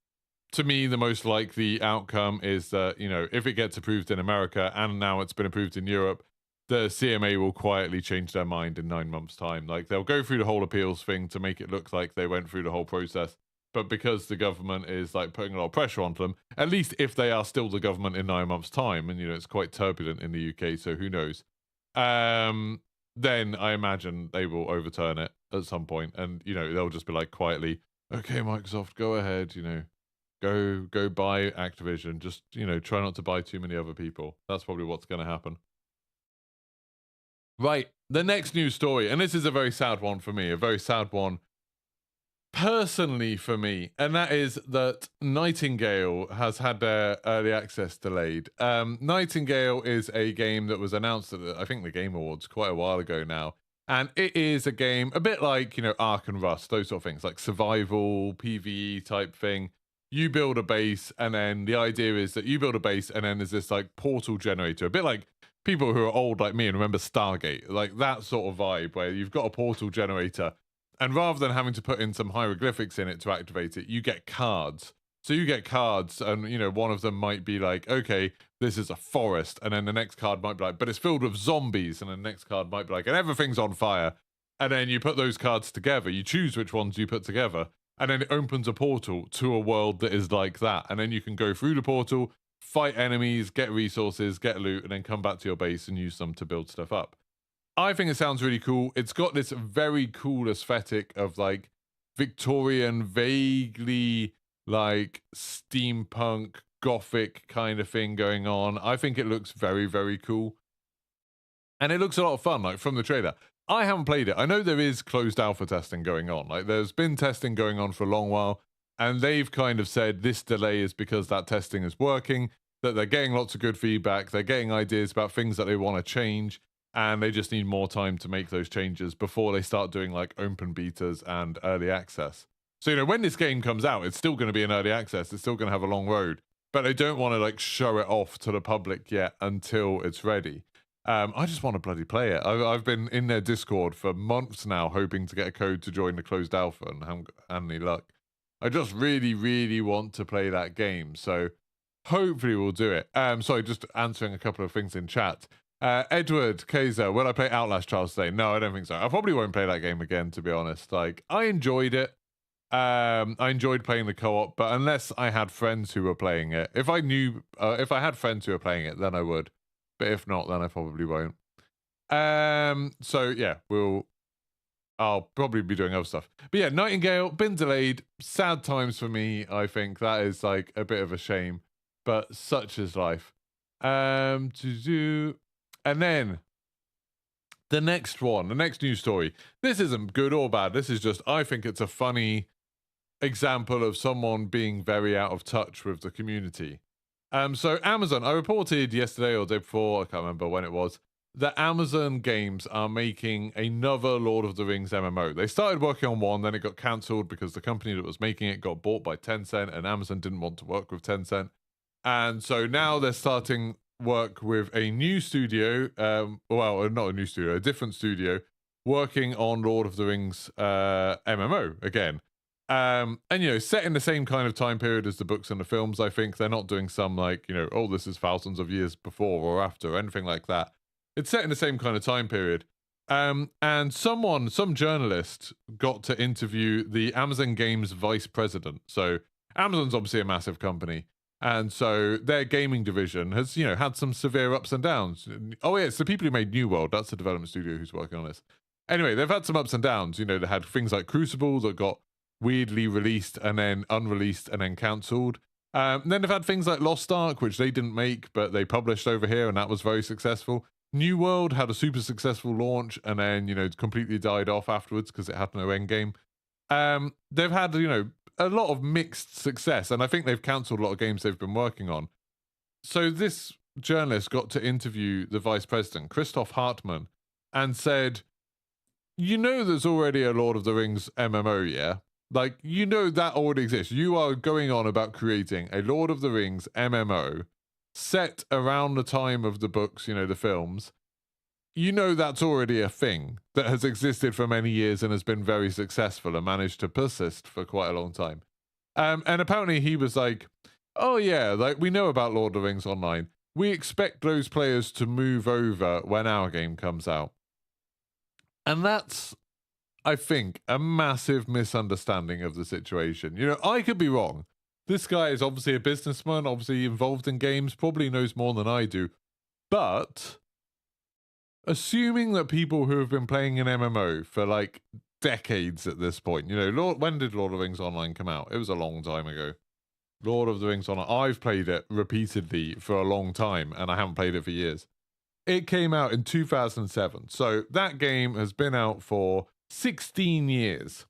to me, the most likely outcome is that, you know, if it gets approved in America and now it's been approved in Europe, the CMA will quietly change their mind in 9 months' time. Like, they'll go through the whole appeals thing to make it look like they went through the whole process. But because the government is like putting a lot of pressure onto them, at least if they are still the government in 9 months' time, and you know it's quite turbulent in the UK, so who knows? Then I imagine they will overturn it at some point, and you know they'll just be like quietly, okay, Microsoft, go ahead, you know, go buy Activision. Just, you know, try not to buy too many other people. That's probably what's going to happen. Right, the next news story, and this is a very sad one for me, a very sad one personally for me, and that is that Nightingale has had their early access delayed. Nightingale is a game that was announced at I think the Game Awards quite a while ago now, and it is a game a bit like, you know, Ark and Rust, those sort of things, like survival PvE type thing. You build a base, and then the idea is that you build a base, and then there's this like portal generator, a bit like people who are old like me and remember Stargate, like that sort of vibe where you've got a portal generator. And rather than having to put in some hieroglyphics in it to activate it, you get cards. So you get cards, and, you know, one of them might be like, okay, this is a forest. And then the next card might be like, but it's filled with zombies. And the next card might be like, and everything's on fire. And then you put those cards together. You choose which ones you put together. And then it opens a portal to a world that is like that. And then you can go through the portal, fight enemies, get resources, get loot, and then come back to your base and use them to build stuff up. I think it sounds really cool. It's got this very cool aesthetic of like Victorian, vaguely like steampunk gothic kind of thing going on. I think it looks very, very cool. And it looks a lot of fun, like from the trailer. I haven't played it. I know there is closed alpha testing going on. Like there's been testing going on for a long while, and they've kind of said this delay is because that testing is working, that they're getting lots of good feedback, they're getting ideas about things that they want to change, and they just need more time to make those changes before they start doing like open betas and early access. So, you know, when this game comes out, it's still going to be in early access, it's still going to have a long road, but they don't want to like show it off to the public yet until it's ready. I just want to bloody play it. I've been in their Discord for months now, hoping to get a code to join the closed alpha, and haven't had any luck. I just really, really want to play that game, so hopefully we'll do it. Sorry, just answering a couple of things in chat. Edward Kaiser, will I play Outlast Trials today? No, I don't think so. I probably won't play that game again, to be honest. Like, I enjoyed it. I enjoyed playing the co-op, but unless I had friends who were playing it, if I had friends who were playing it, then I would. But if not, then I probably won't. So yeah, I'll probably be doing other stuff. But yeah, Nightingale, been delayed. Sad times for me, I think. That is like a bit of a shame. But such is life. And then the next one, the next news story. This isn't good or bad. This is just, I think it's a funny example of someone being very out of touch with the community. So Amazon, I reported yesterday or the day before, I can't remember when it was, that Amazon Games are making another Lord of the Rings MMO. They started working on one, then it got cancelled because the company that was making it got bought by Tencent, and Amazon didn't want to work with Tencent. And so now they're starting work with a new studio, well, not a new studio, a different studio, working on Lord of the Rings MMO again. And, you know, set in the same kind of time period as the books and the films, I think. They're not doing some, like, you know, oh, this is thousands of years before or after, or anything like that. It's set in the same kind of time period. And some journalist got to interview the Amazon Games vice president. So Amazon's obviously a massive company. And so their gaming division has, you know, had some severe ups and downs. Oh, yeah, it's the people who made New World. That's the development studio who's working on this. Anyway, they've had some ups and downs. You know, they had things like Crucible that got weirdly released and then unreleased and then cancelled. Then they've had things like Lost Ark, which they didn't make, but they published over here, and that was very successful. New World had a super successful launch and then, you know, completely died off afterwards because it had no end game. They've had, you know, a lot of mixed success, and I think they've cancelled a lot of games they've been working on. So this journalist got to interview the vice president, Christoph Hartmann, and said, you know, there's already a Lord of the Rings MMO, yeah? Like, you know that already exists. You are going on about creating a Lord of the Rings MMO set around the time of the books, you know, the films. You know that's already a thing that has existed for many years and has been very successful and managed to persist for quite a long time. And apparently he was like, oh yeah, like we know about Lord of the Rings Online. We expect those players to move over when our game comes out. And that's, I think, a massive misunderstanding of the situation. You know, I could be wrong. This guy is obviously a businessman, obviously involved in games, probably knows more than I do. But assuming that people who have been playing an MMO for like decades at this point, you know, when did Lord of the Rings Online come out? It was a long time ago. Lord of the Rings Online, I've played it repeatedly for a long time, and I haven't played it for years. It came out in 2007. So that game has been out for 16 years.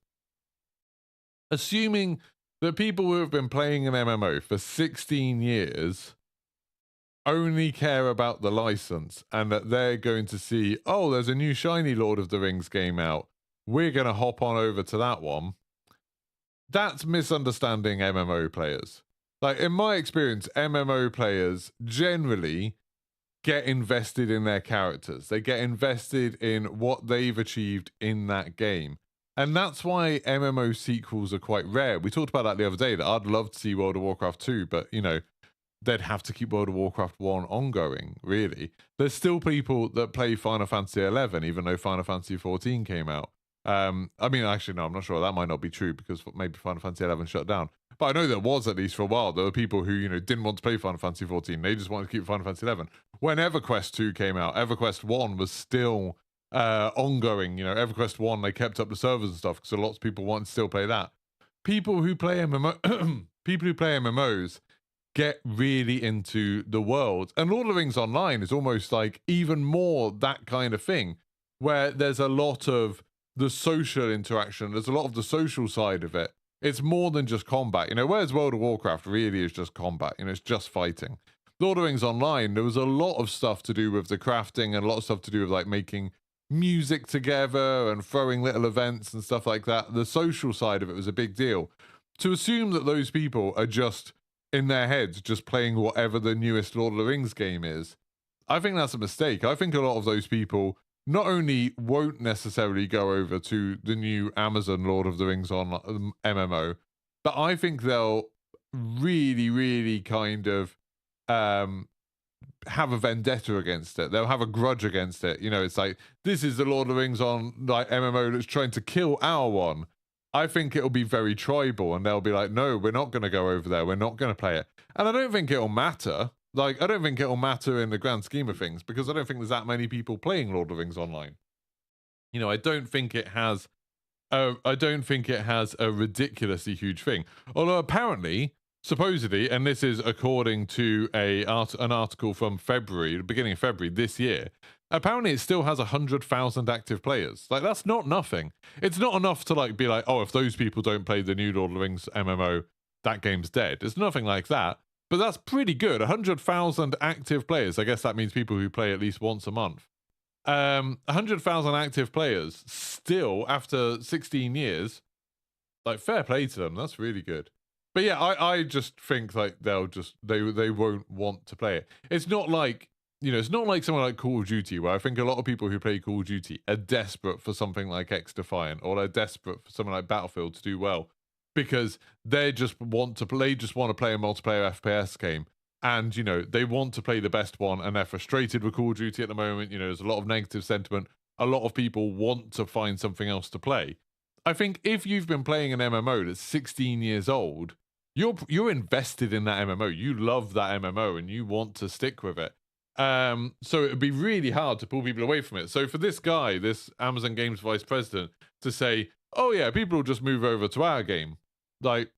Assuming that people who have been playing an MMO for 16 years only care about the license and that they're going to see, oh, there's a new shiny Lord of the Rings game out, we're going to hop on over to that one. That's misunderstanding MMO players. Like, in my experience, MMO players generally get invested in their characters. They get invested in what they've achieved in that game. And that's why MMO sequels are quite rare. We talked about that the other day, that I'd love to see World of Warcraft 2, but, you know, they'd have to keep World of Warcraft 1 ongoing, really. There's still people that play Final Fantasy 11, even though Final Fantasy 14 came out. I mean, actually, no, I'm not sure. That might not be true because maybe Final Fantasy 11 shut down. But I know there was, at least for a while, there were people who, you know, didn't want to play Final Fantasy 14. They just wanted to keep Final Fantasy 11. When EverQuest 2 came out, EverQuest 1 was still ongoing. You know, EverQuest 1, they kept up the servers and stuff because lots of people wanted to still play that. People who play MMO, people who play MMOs get really into the world. And Lord of the Rings Online is almost like even more that kind of thing, where there's a lot of the social interaction, there's a lot of the social side of it. It's more than just combat, whereas World of Warcraft really is just combat, it's just fighting. Lord of the Rings Online, there was a lot of stuff to do with the crafting and a lot of stuff to do with like making music together and throwing little events and stuff like that. The social side of it was a big deal. To assume that those people are just in their heads, just playing whatever the newest Lord of the Rings game is, I think that's a mistake. I think a lot of those people not only won't necessarily go over to the new Amazon Lord of the Rings on MMO, but I think they'll really, really kind of have a vendetta against it. They'll have a grudge against it. It's like, this is the Lord of the Rings on like MMO that's trying to kill our one. I think it'll be very tribal, and they'll be like, no, we're not going to go over there. We're not going to play it. And I don't think it'll matter. Like, I don't think it'll matter in the grand scheme of things, because I don't think there's that many people playing Lord of the Rings Online. I don't think it has a ridiculously huge thing. Although apparently, supposedly, and this is according to an article from February, the beginning of February this year, apparently it still has 100,000 active players. Like, that's not nothing. It's not enough to like be like, oh, if those people don't play the new Lord of the Rings MMO, that game's dead. It's nothing like that. But that's pretty good. 100,000 active players. I guess that means people who play at least once a month. 100,000 active players still after 16 years. Like, fair play to them. That's really good. But yeah, I just think like they won't want to play it. It's not like, it's not like someone like Call of Duty, where I think a lot of people who play Call of Duty are desperate for something like X-Defiant, or they're desperate for something like Battlefield to do well, because they just want to play a multiplayer FPS game, and they want to play the best one, and they're frustrated with Call of Duty at the moment. There's a lot of negative sentiment. A lot of people want to find something else to play. I think if you've been playing an MMO that's 16 years old, you're invested in that MMO. You love that MMO and you want to stick with it. So it would be really hard to pull people away from it. So for this guy, this Amazon Games vice president, to say, oh yeah, people will just move over to our game. Like,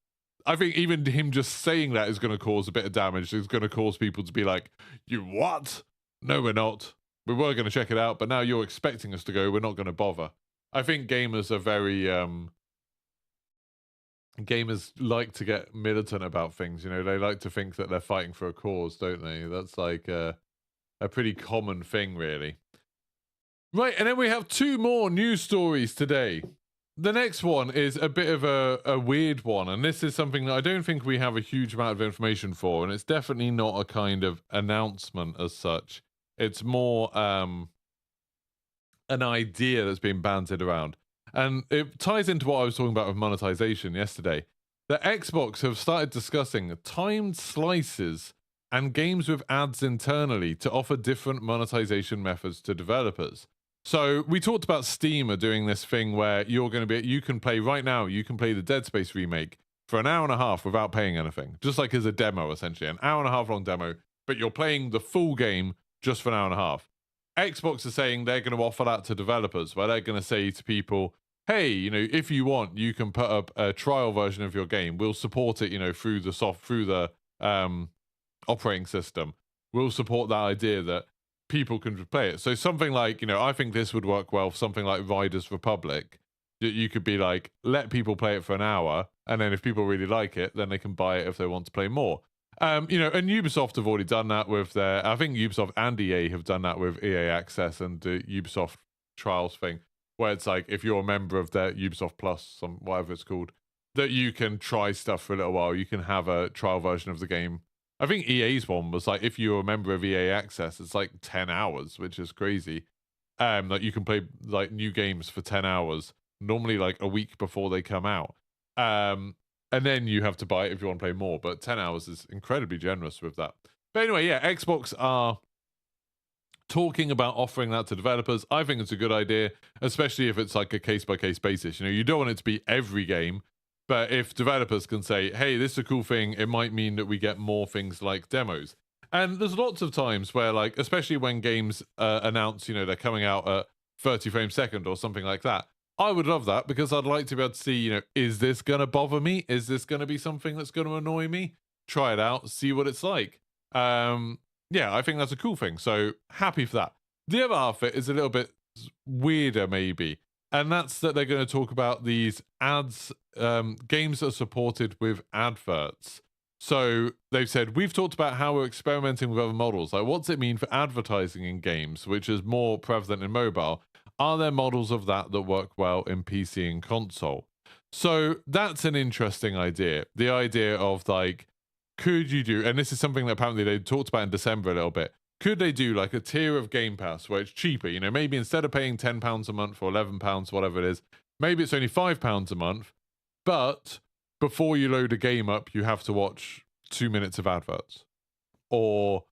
I think even him just saying that is going to cause a bit of damage. It's going to cause people to be like, you what? No, we're not. We were going to check it out, but now you're expecting us to go. We're not going to bother. I think gamers are very... gamers like to get militant about things. They like to think that they're fighting for a cause, don't they? That's like a pretty common thing, really. Right, and then we have two more news stories today. The next one is a bit of a weird one, and this is something that I don't think we have a huge amount of information for, and it's definitely not a kind of announcement as such. It's more an idea that's been bandied around. And it ties into what I was talking about with monetization yesterday. The Xbox have started discussing timed slices and games with ads internally to offer different monetization methods to developers. So we talked about Steam are doing this thing where you can play right now, you can play the Dead Space remake for an hour and a half without paying anything. Just like as a demo, essentially. An hour and a half long demo, but you're playing the full game just for an hour and a half. Xbox are saying they're going to offer that to developers, where they're going to say to people, hey, if you want, you can put up a trial version of your game. We'll support it, through the operating system. We'll support that idea that people can play it. So something like, I think this would work well for something like Riders Republic. You could be like, let people play it for an hour, and then if people really like it, then they can buy it if they want to play more. And Ubisoft have already done that with I think Ubisoft and EA have done that with EA Access and the Ubisoft Trials thing, where it's like, if you're a member of their Ubisoft Plus, whatever it's called, that you can try stuff for a little while. You can have a trial version of the game. I think EA's one was like, if you're a member of EA Access, it's like 10 hours, which is crazy. Like you can play like new games for 10 hours, normally like a week before they come out. And then you have to buy it if you want to play more. But 10 hours is incredibly generous with that. But anyway, yeah, Xbox are talking about offering that to developers. I think it's a good idea, especially if it's like a case-by-case basis. You don't want it to be every game, but if developers can say, hey, this is a cool thing, it might mean that we get more things like demos. And there's lots of times where, like, especially when games announce, they're coming out at 30 frames a second or something like that, I would love that because I'd like to be able to see, you know, is this going to bother me? Is this going to be something that's going to annoy me? Try it out, see what it's like. Yeah, I think that's a cool thing. So happy for that. The other half of it is a little bit weirder, maybe. And that's that they're going to talk about these ads, games that are supported with adverts. So they've said, we've talked about how we're experimenting with other models. Like, what's it mean for advertising in games, which is more prevalent in mobile? Are there models of that work well in PC and console? So that's an interesting idea. The idea of like, could you do, and this is something that apparently they talked about in December a little bit, could they do like a tier of Game Pass where it's cheaper? You know, maybe instead of paying £10 a month or £11, whatever it is, maybe it's only £5 a month, but before you load a game up, you have to watch 2 minutes of adverts. Or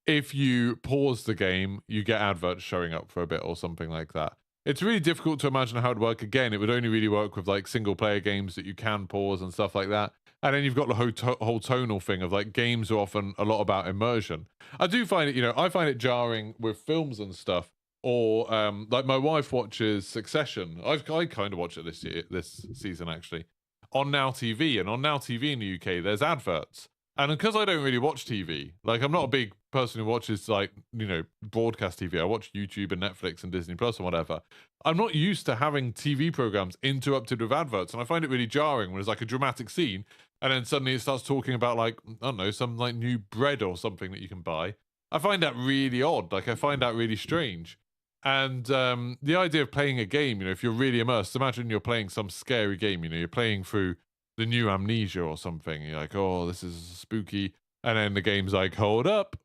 if you pause the game, you get adverts showing up for a bit or something like that. It's really difficult to imagine how it would work. Again, it would only really work with like single player games that you can pause and stuff like that. And then you've got the whole tonal thing of like games are often a lot about immersion. I do find it, you know, I find it jarring with films and stuff. Or like my wife watches Succession. I kind of watch it this season actually on Now TV, and on Now TV in the UK there's adverts. And because I don't really watch TV, like I'm not a big person who watches like, you know, broadcast TV. I watch YouTube and Netflix and Disney Plus and whatever. I'm not used to having TV programs interrupted with adverts, and I find it really jarring when there's like a dramatic scene and then suddenly it starts talking about like, I don't know, some like new bread or something that you can buy. I find that really odd. Like I find that really strange. And the idea of playing a game, you know, if you're really immersed, imagine you're playing some scary game, you know, you're playing through the new Amnesia or something. You're like, oh, this is spooky. And then the game's like, hold up,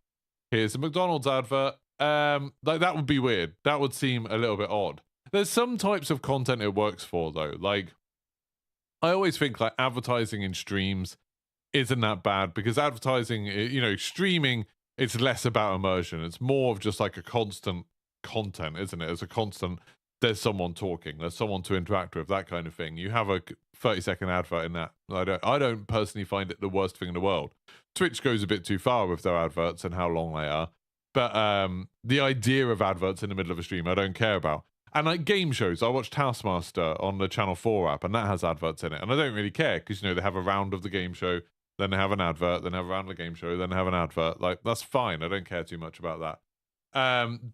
here's a McDonald's advert. Like that would be weird. That would seem a little bit odd. There's some types of content it works for though. Like I always think like advertising in streams isn't that bad because advertising, you know, streaming, it's less about immersion. It's more of just like a constant content, isn't it? It's a constant, there's someone talking, there's someone to interact with, that kind of thing. You have a 30-second advert in that. I don't personally find it the worst thing in the world. Twitch goes a bit too far with their adverts and how long they are. But the idea of adverts in the middle of a stream, I don't care about. And like game shows, I watch Taskmaster on the Channel 4 app, and that has adverts in it. And I don't really care because, you know, they have a round of the game show, then they have an advert, then they have a round of the game show, then they have an advert. Like, that's fine. I don't care too much about that.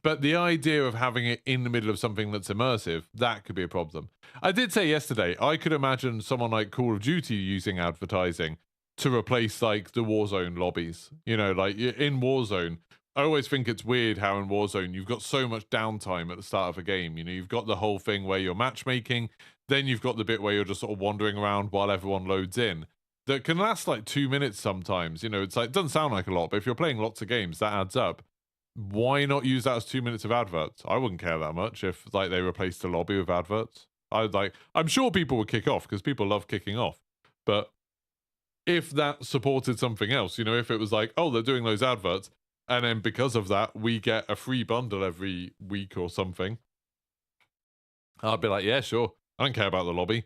But the idea of having it in the middle of something that's immersive, that could be a problem. I did say yesterday, I could imagine someone like Call of Duty using advertising to replace like the Warzone lobbies. You know, like in Warzone, I always think it's weird how in Warzone you've got so much downtime at the start of a game. You know, you've got the whole thing where you're matchmaking, then you've got the bit where you're just sort of wandering around while everyone loads in. That can last like 2 minutes sometimes. You know, it's like, it doesn't sound like a lot, but if you're playing lots of games, that adds up. Why not use that as 2 minutes of adverts? I wouldn't care that much if like they replaced the lobby with adverts. I'm sure people would kick off because people love kicking off. But if that supported something else, you know, if it was like, oh, they're doing those adverts, and then because of that, we get a free bundle every week or something, I'd be like, yeah, sure. I don't care about the lobby.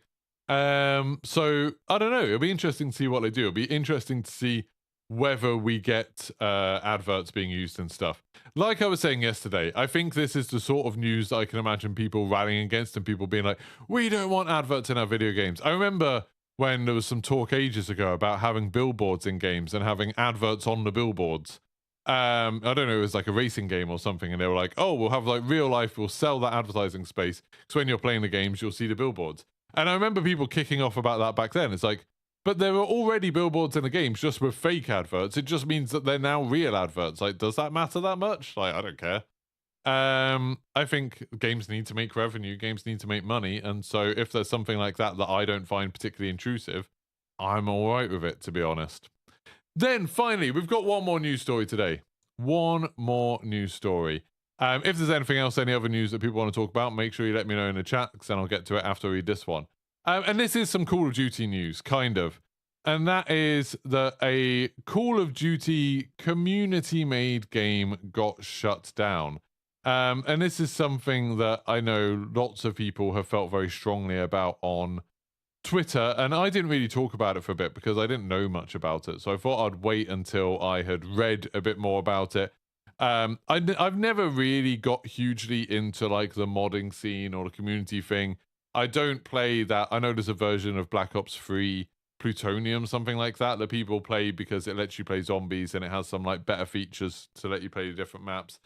So I don't know. It'll be interesting to see what they do. It'll be interesting to see whether we get adverts being used and stuff. Like I was saying yesterday, I think this is the sort of news that I can imagine people rallying against and people being like, we don't want adverts in our video games. I remember when there was some talk ages ago about having billboards in games and having adverts on the billboards. I don't know, it was like a racing game or something, and they were like, oh, we'll have like real life, we'll sell that advertising space, because when you're playing the games, you'll see the billboards. And I remember people kicking off about that back then. It's like, but there were already billboards in the games just with fake adverts. It just means that they're now real adverts. Like, does that matter that much? Like, I don't care. I think games need to make revenue, games need to make money, and so if there's something like that that I don't find particularly intrusive, I'm all right with it, to be honest. Then finally, we've got one more news story today. One more news story. If there's anything else, any other news that people want to talk about, make sure you let me know in the chat, because then I'll get to it after I read this one. And this is some Call of Duty news, kind of. And that is that a Call of Duty community-made game got shut down. And this is something that I know lots of people have felt very strongly about on Twitter, and I didn't really talk about it for a bit because I didn't know much about it. So I thought I'd wait until I had read a bit more about it. I've never really got hugely into like the modding scene or the community thing. I don't play that. I know there's a version of Black Ops 3 Plutonium, something like that people play because it lets you play zombies and it has some like better features to let you play different maps.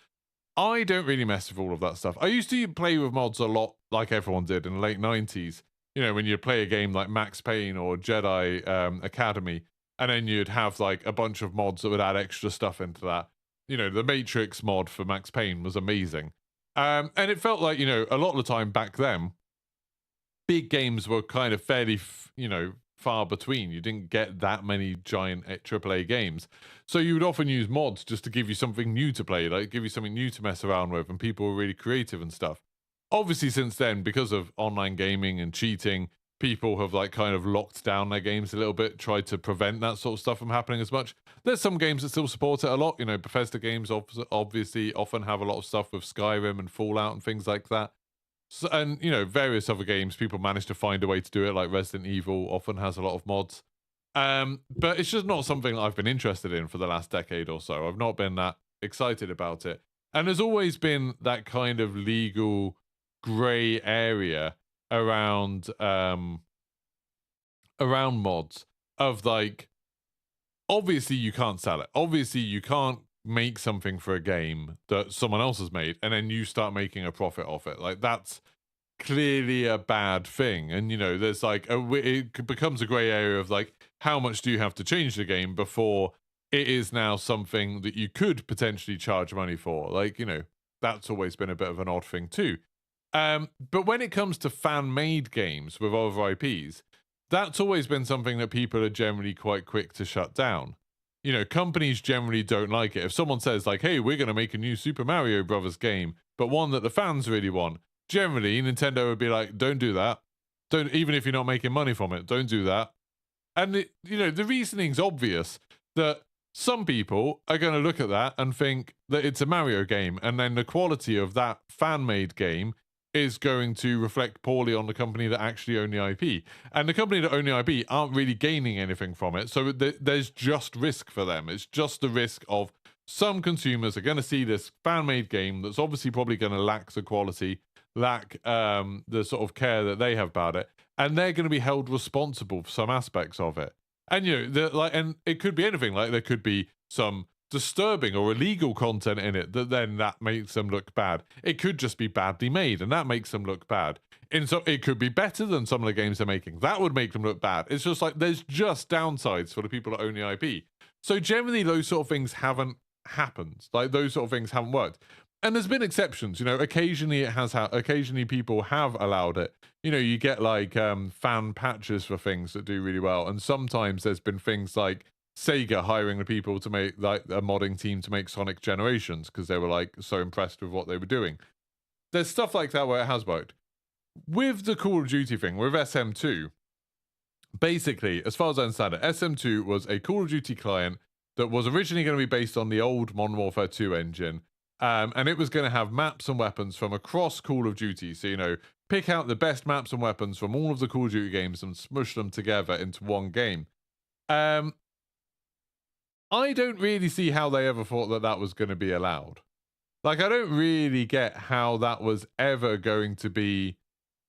I don't really mess with all of that stuff. I used to play with mods a lot, like everyone did in the late 90s. You know, when you'd play a game like Max Payne or Jedi Academy, and then you'd have like a bunch of mods that would add extra stuff into that. You know, the Matrix mod for Max Payne was amazing. And it felt like, you know, a lot of the time back then, big games were kind of fairly, you know, far between. You didn't get that many giant AAA games. So you would often use mods just to give you something new to play, like give you something new to mess around with, and people were really creative and stuff. Obviously, since then, because of online gaming and cheating, people have like kind of locked down their games a little bit, tried to prevent that sort of stuff from happening as much. There's some games that still support it a lot. You know, Bethesda games obviously often have a lot of stuff with Skyrim and Fallout and things like that. So, and, you know, various other games, people manage to find a way to do it, like Resident Evil often has a lot of mods. But it's just not something that I've been interested in for the last decade or so. I've not been that excited about it. And there's always been that kind of legal grey area around mods of like, obviously you can't sell it. Obviously you can't make something for a game that someone else has made and then you start making a profit off it. Like, that's clearly a bad thing. And, you know, there's like it becomes a grey area of like, how much do you have to change the game before it is now something that you could potentially charge money for? Like, you know, that's always been a bit of an odd thing too. But when it comes to fan-made games with other IPs, that's always been something that people are generally quite quick to shut down. You know, companies generally don't like it. If someone says like, hey, we're going to make a new Super Mario Brothers game, but one that the fans really want, generally Nintendo would be like, don't do that. Don't, even if you're not making money from it, don't do that. And, you know, the reasoning's obvious that some people are going to look at that and think that it's a Mario game, and then the quality of that fan-made game is going to reflect poorly on the company that actually own the IP. And the company that own the IP aren't really gaining anything from it. So there's just risk for them. It's just the risk of some consumers are going to see this fan-made game that's obviously probably going to lack the quality, lack the sort of care that they have about it, and they're going to be held responsible for some aspects of it. And, you know, like, and it could be anything. Like, there could be some disturbing or illegal content in it that makes them look bad. It could just be badly made and that makes them look bad. So it could be better than some of the games they're making. That would make them look bad. It's just like there's just downsides for the people that own the IP. So generally those sort of things haven't happened. Like, those sort of things haven't worked. And there's been exceptions, you know, occasionally it has occasionally people have allowed it. You know, you get like fan patches for things that do really well. And sometimes there's been things like Sega hiring the people to make like a modding team to make Sonic Generations because they were like so impressed with what they were doing. There's stuff like that where it has worked. With the Call of Duty thing, with SM2, basically, as far as I understand it, SM2 was a Call of Duty client that was originally going to be based on the old Modern Warfare 2 engine. And it was going to have maps and weapons from across Call of Duty. So, you know, pick out the best maps and weapons from all of the Call of Duty games and smush them together into one game. I don't really see how they ever thought that that was going to be allowed. Like, I don't really get how that was ever going to be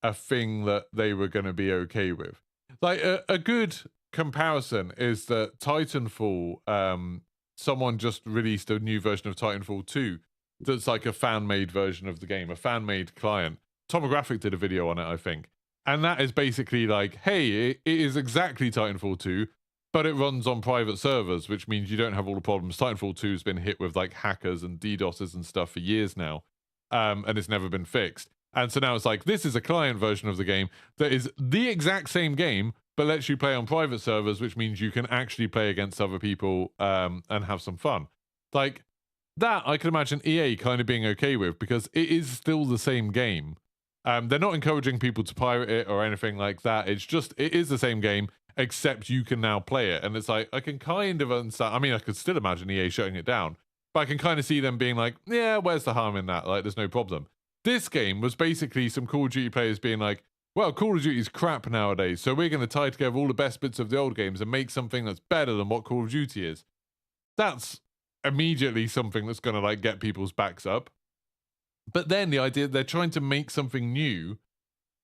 a thing that they were going to be okay with. Like, a good comparison is that Titanfall, someone just released a new version of Titanfall 2 that's like a fan-made version of the game, a fan-made client. Tomographic did a video on it, I think. And that is basically like, hey, it is exactly Titanfall 2, but it runs on private servers, which means you don't have all the problems. Titanfall 2 has been hit with like hackers and DDoSes and stuff for years now, and it's never been fixed. And so now it's like, this is a client version of the game that is the exact same game, but lets you play on private servers, which means you can actually play against other people and have some fun. Like, that I can imagine EA kind of being okay with, because it is still the same game. They're not encouraging people to pirate it or anything like that. It's just, it is the same game, except you can now play it. And it's like, I can kind of understand. I mean, I could still imagine EA shutting it down, but I can kind of see them being like, yeah, where's the harm in that? Like, there's no problem. This game was basically some Call of Duty players being like, well, Call of Duty is crap nowadays, so we're going to tie together all the best bits of the old games and make something that's better than what Call of Duty is. That's immediately something that's going to like get people's backs up. But then the idea they're trying to make something new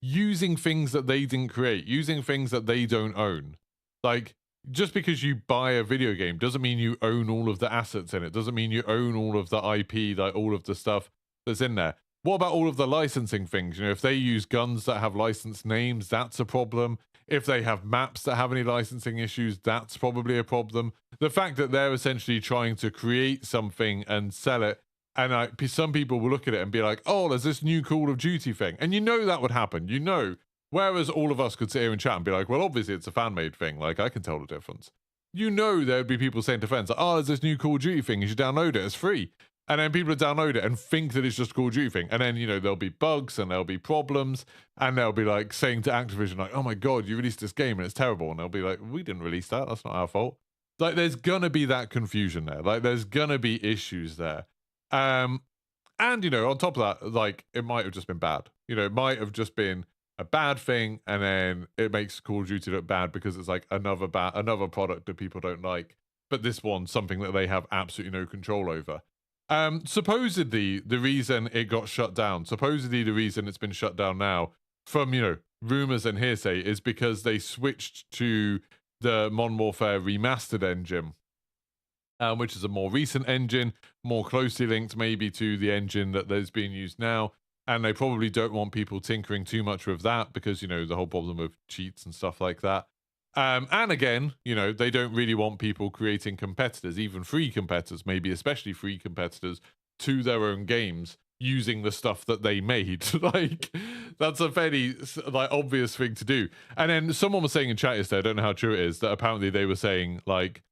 using things that they didn't create, using things that they don't own. Like, just because you buy a video game doesn't mean you own all of the assets in it, doesn't mean you own all of the IP, like all of the stuff that's in there. What about all of the licensing things? You know, if they use guns that have licensed names, that's a problem. If they have maps that have any licensing issues, that's probably a problem. The fact that they're essentially trying to create something and sell it, and some people will look at it and be like, oh, there's this new Call of Duty thing. And you know that would happen, you know. Whereas all of us could sit here and chat and be like, well, obviously it's a fan-made thing. Like, I can tell the difference. You know there'd be people saying to fans, like, oh, there's this new Call of Duty thing. You should download it. It's free. And then people would download it and think that it's just a Call of Duty thing. And then, you know, there'll be bugs and there'll be problems. And they'll be like saying to Activision, like, oh my God, you released this game and it's terrible. And they'll be like, we didn't release that. That's not our fault. Like, there's going to be that confusion there. Like, there's going to be issues there. And, you know, on top of that, like, it might have just been bad. You know, it might have just been a bad thing, and then it makes Call of Duty look bad because it's like another product that people don't like. But this one's something that they have absolutely no control over. Supposedly, the reason it got shut down, supposedly the reason it's been shut down now, from, you know, rumors and hearsay, is because they switched to the Modern Warfare Remastered engine, which is a more recent engine, more closely linked maybe to the engine that is being used now. And they probably don't want people tinkering too much with that because, you know, the whole problem with cheats and stuff like that. And again, you know, they don't really want people creating competitors, even free competitors, maybe especially free competitors, to their own games using the stuff that they made. Like, that's a fairly, like, obvious thing to do. And then someone was saying in chat yesterday, I don't know how true it is, that apparently they were saying, like,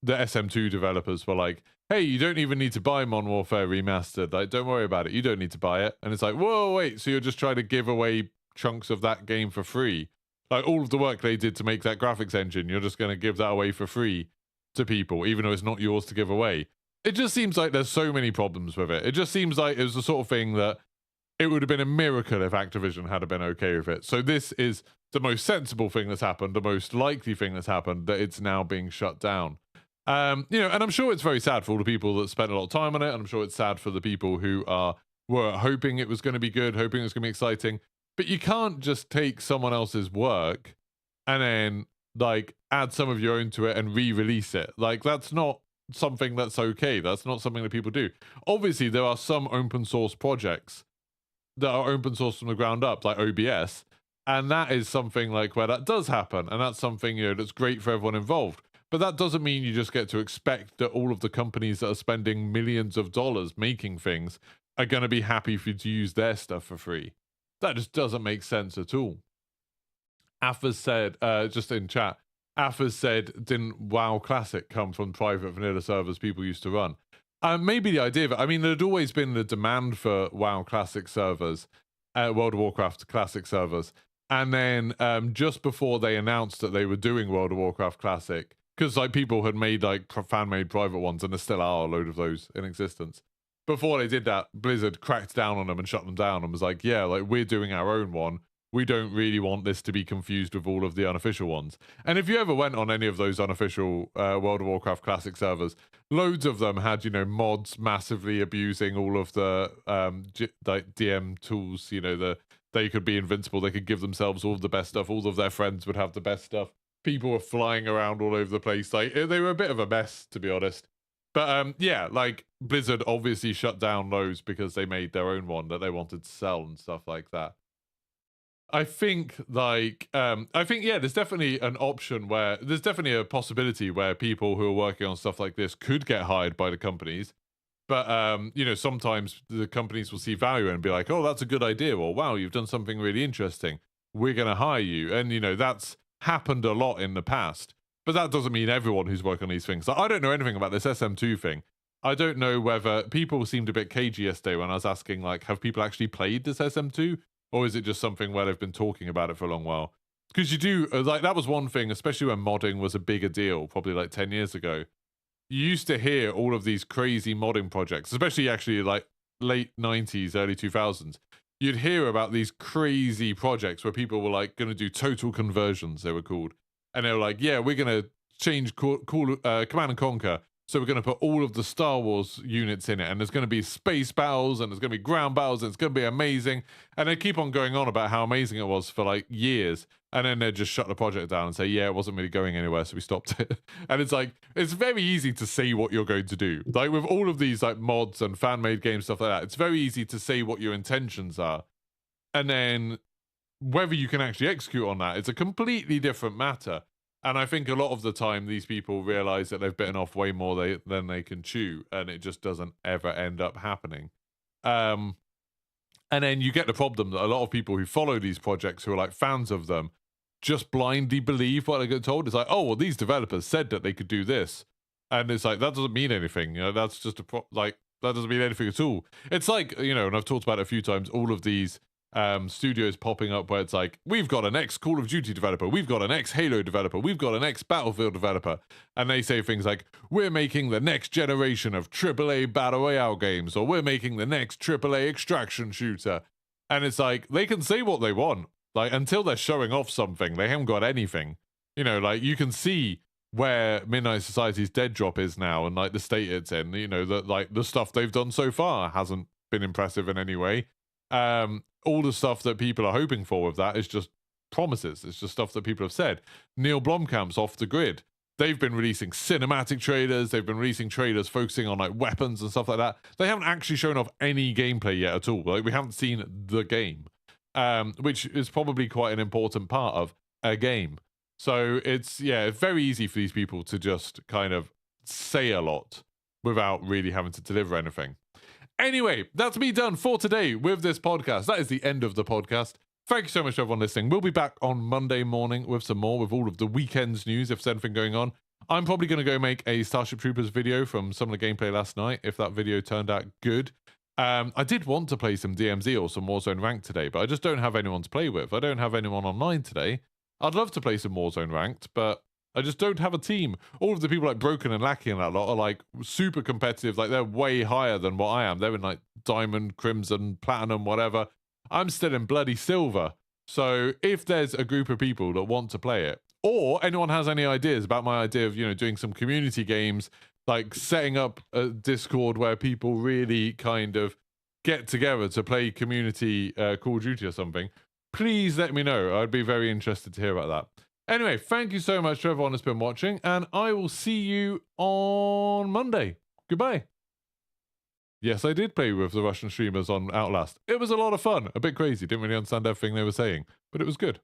the SM2 developers were like, hey, you don't even need to buy Modern Warfare Remastered. Like, don't worry about it. You don't need to buy it. And it's like, whoa, wait, so you're just trying to give away chunks of that game for free? Like, all of the work they did to make that graphics engine, you're just going to give that away for free to people, even though it's not yours to give away. It just seems like there's so many problems with it. It just seems like it was the sort of thing that it would have been a miracle if Activision had been okay with it. So this is the most sensible thing that's happened, the most likely thing that's happened, that it's now being shut down. You know, and I'm sure it's very sad for all the people that spent a lot of time on it, and I'm sure it's sad for the people who were hoping it was going to be good, hoping it was going to be exciting. But you can't just take someone else's work and then, like, add some of your own to it and re-release it. Like, that's not something that's okay. That's not something that people do. Obviously, there are some open source projects that are open source from the ground up, like OBS, and that is something like where that does happen, and that's something, you know, that's great for everyone involved. But that doesn't mean you just get to expect that all of the companies that are spending millions of dollars making things are going to be happy for you to use their stuff for free. That just doesn't make sense at all. Afas said, just in chat, Afas said, didn't WoW Classic come from private vanilla servers people used to run? Maybe the idea of it. I mean, there'd always been the demand for WoW Classic servers, World of Warcraft Classic servers. And then just before they announced that they were doing World of Warcraft Classic, because like people had made like fan-made private ones, and there still are a load of those in existence. Before they did that, Blizzard cracked down on them and shut them down and was like, yeah, like, we're doing our own one. We don't really want this to be confused with all of the unofficial ones. And if you ever went on any of those unofficial World of Warcraft Classic servers, loads of them had, you know, mods massively abusing all of the like DM tools. You know, they could be invincible. They could give themselves all of the best stuff. All of their friends would have the best stuff. People were flying around all over the place. Like, they were a bit of a mess, to be honest. But yeah, like, Blizzard obviously shut down those because they made their own one that they wanted to sell and stuff like that. I think, like, yeah, there's definitely an option where there's definitely a possibility where people who are working on stuff like this could get hired by the companies. But, you know, sometimes the companies will see value and be like, oh, that's a good idea. Or, wow, you've done something really interesting. We're going to hire you. And, you know, that's happened a lot in the past. But that doesn't mean everyone who's working on these things. Like, I don't know anything about this SM2 thing. I don't know whether people seemed a bit cagey yesterday when I was asking, like, have people actually played this SM2? Or is it just something where they've been talking about it for a long while? Because you do, like, that was one thing, especially when modding was a bigger deal, probably like 10 years ago. You used to hear all of these crazy modding projects, especially actually like late 90s, early 2000s. You'd hear about these crazy projects where people were like going to do total conversions, they were called. And they were like, yeah, we're going to change Command and Conquer So we're going to put all of the Star Wars units in it, and there's going to be space battles, and there's going to be ground battles, and it's going to be amazing. And they keep on going on about how amazing it was for like years, and then they just shut the project down and say, yeah, it wasn't really going anywhere, so we stopped it. And it's like, it's very easy to say what you're going to do. Like with all of these like mods and fan-made games, stuff like that, it's very easy to say what your intentions are. And then whether you can actually execute on that, it's a completely different matter. And I think a lot of the time these people realize that they've bitten off way more than they can chew, and it just doesn't ever end up happening. And then you get the problem that a lot of people who follow these projects, who are like fans of them, just blindly believe what they get told. It's like, oh, well, these developers said that they could do this. And it's like, that doesn't mean anything. You know, that's just that doesn't mean anything at all. It's like, you know, and I've talked about it a few times, all of these studios popping up where it's like, we've got an ex-Call of Duty developer, we've got an ex-Halo developer, we've got an ex-Battlefield developer, and they say things like, we're making the next generation of AAA Battle Royale games, or we're making the next AAA extraction shooter. And it's like, they can say what they want. Like, until they're showing off something, they haven't got anything. You know, like, you can see where Midnight Society's Dead Drop is now, and like the state it's in, you know, that like the stuff they've done so far hasn't been impressive in any way. All the stuff that people are hoping for with that is just promises. It's just stuff that people have said. Neil Blomkamp's off the grid. They've been releasing cinematic trailers. They've been releasing trailers focusing on like weapons and stuff like that. They haven't actually shown off any gameplay yet at all. Like, we haven't seen the game, which is probably quite an important part of a game. So it's very easy for these people to just kind of say a lot without really having to deliver anything. Anyway, that's me done for today with this podcast. That is the end of the podcast. Thank you so much to everyone listening. We'll be back on Monday morning with some more, with all of the weekend's news, if there's anything going on. I'm probably going to go make a Starship Troopers video from some of the gameplay last night, if that video turned out good. I did want to play some DMZ or some Warzone Ranked today, but I just don't have anyone to play with. I don't have anyone online today. I'd love to play some Warzone Ranked, but I just don't have a team. All of the people like Broken and Lackey and that lot are like super competitive. Like, they're way higher than what I am. They're in like Diamond, Crimson, Platinum, whatever. I'm still in bloody Silver. So if there's a group of people that want to play it, or anyone has any ideas about my idea of, you know, doing some community games, like setting up a Discord where people really kind of get together to play community Call of Duty or something, please let me know. I'd be very interested to hear about that. Anyway, thank you so much to everyone that's been watching, and I will see you on Monday. Goodbye. Yes, I did play with the Russian streamers on Outlast. It was a lot of fun. A bit crazy. Didn't really understand everything they were saying, but it was good.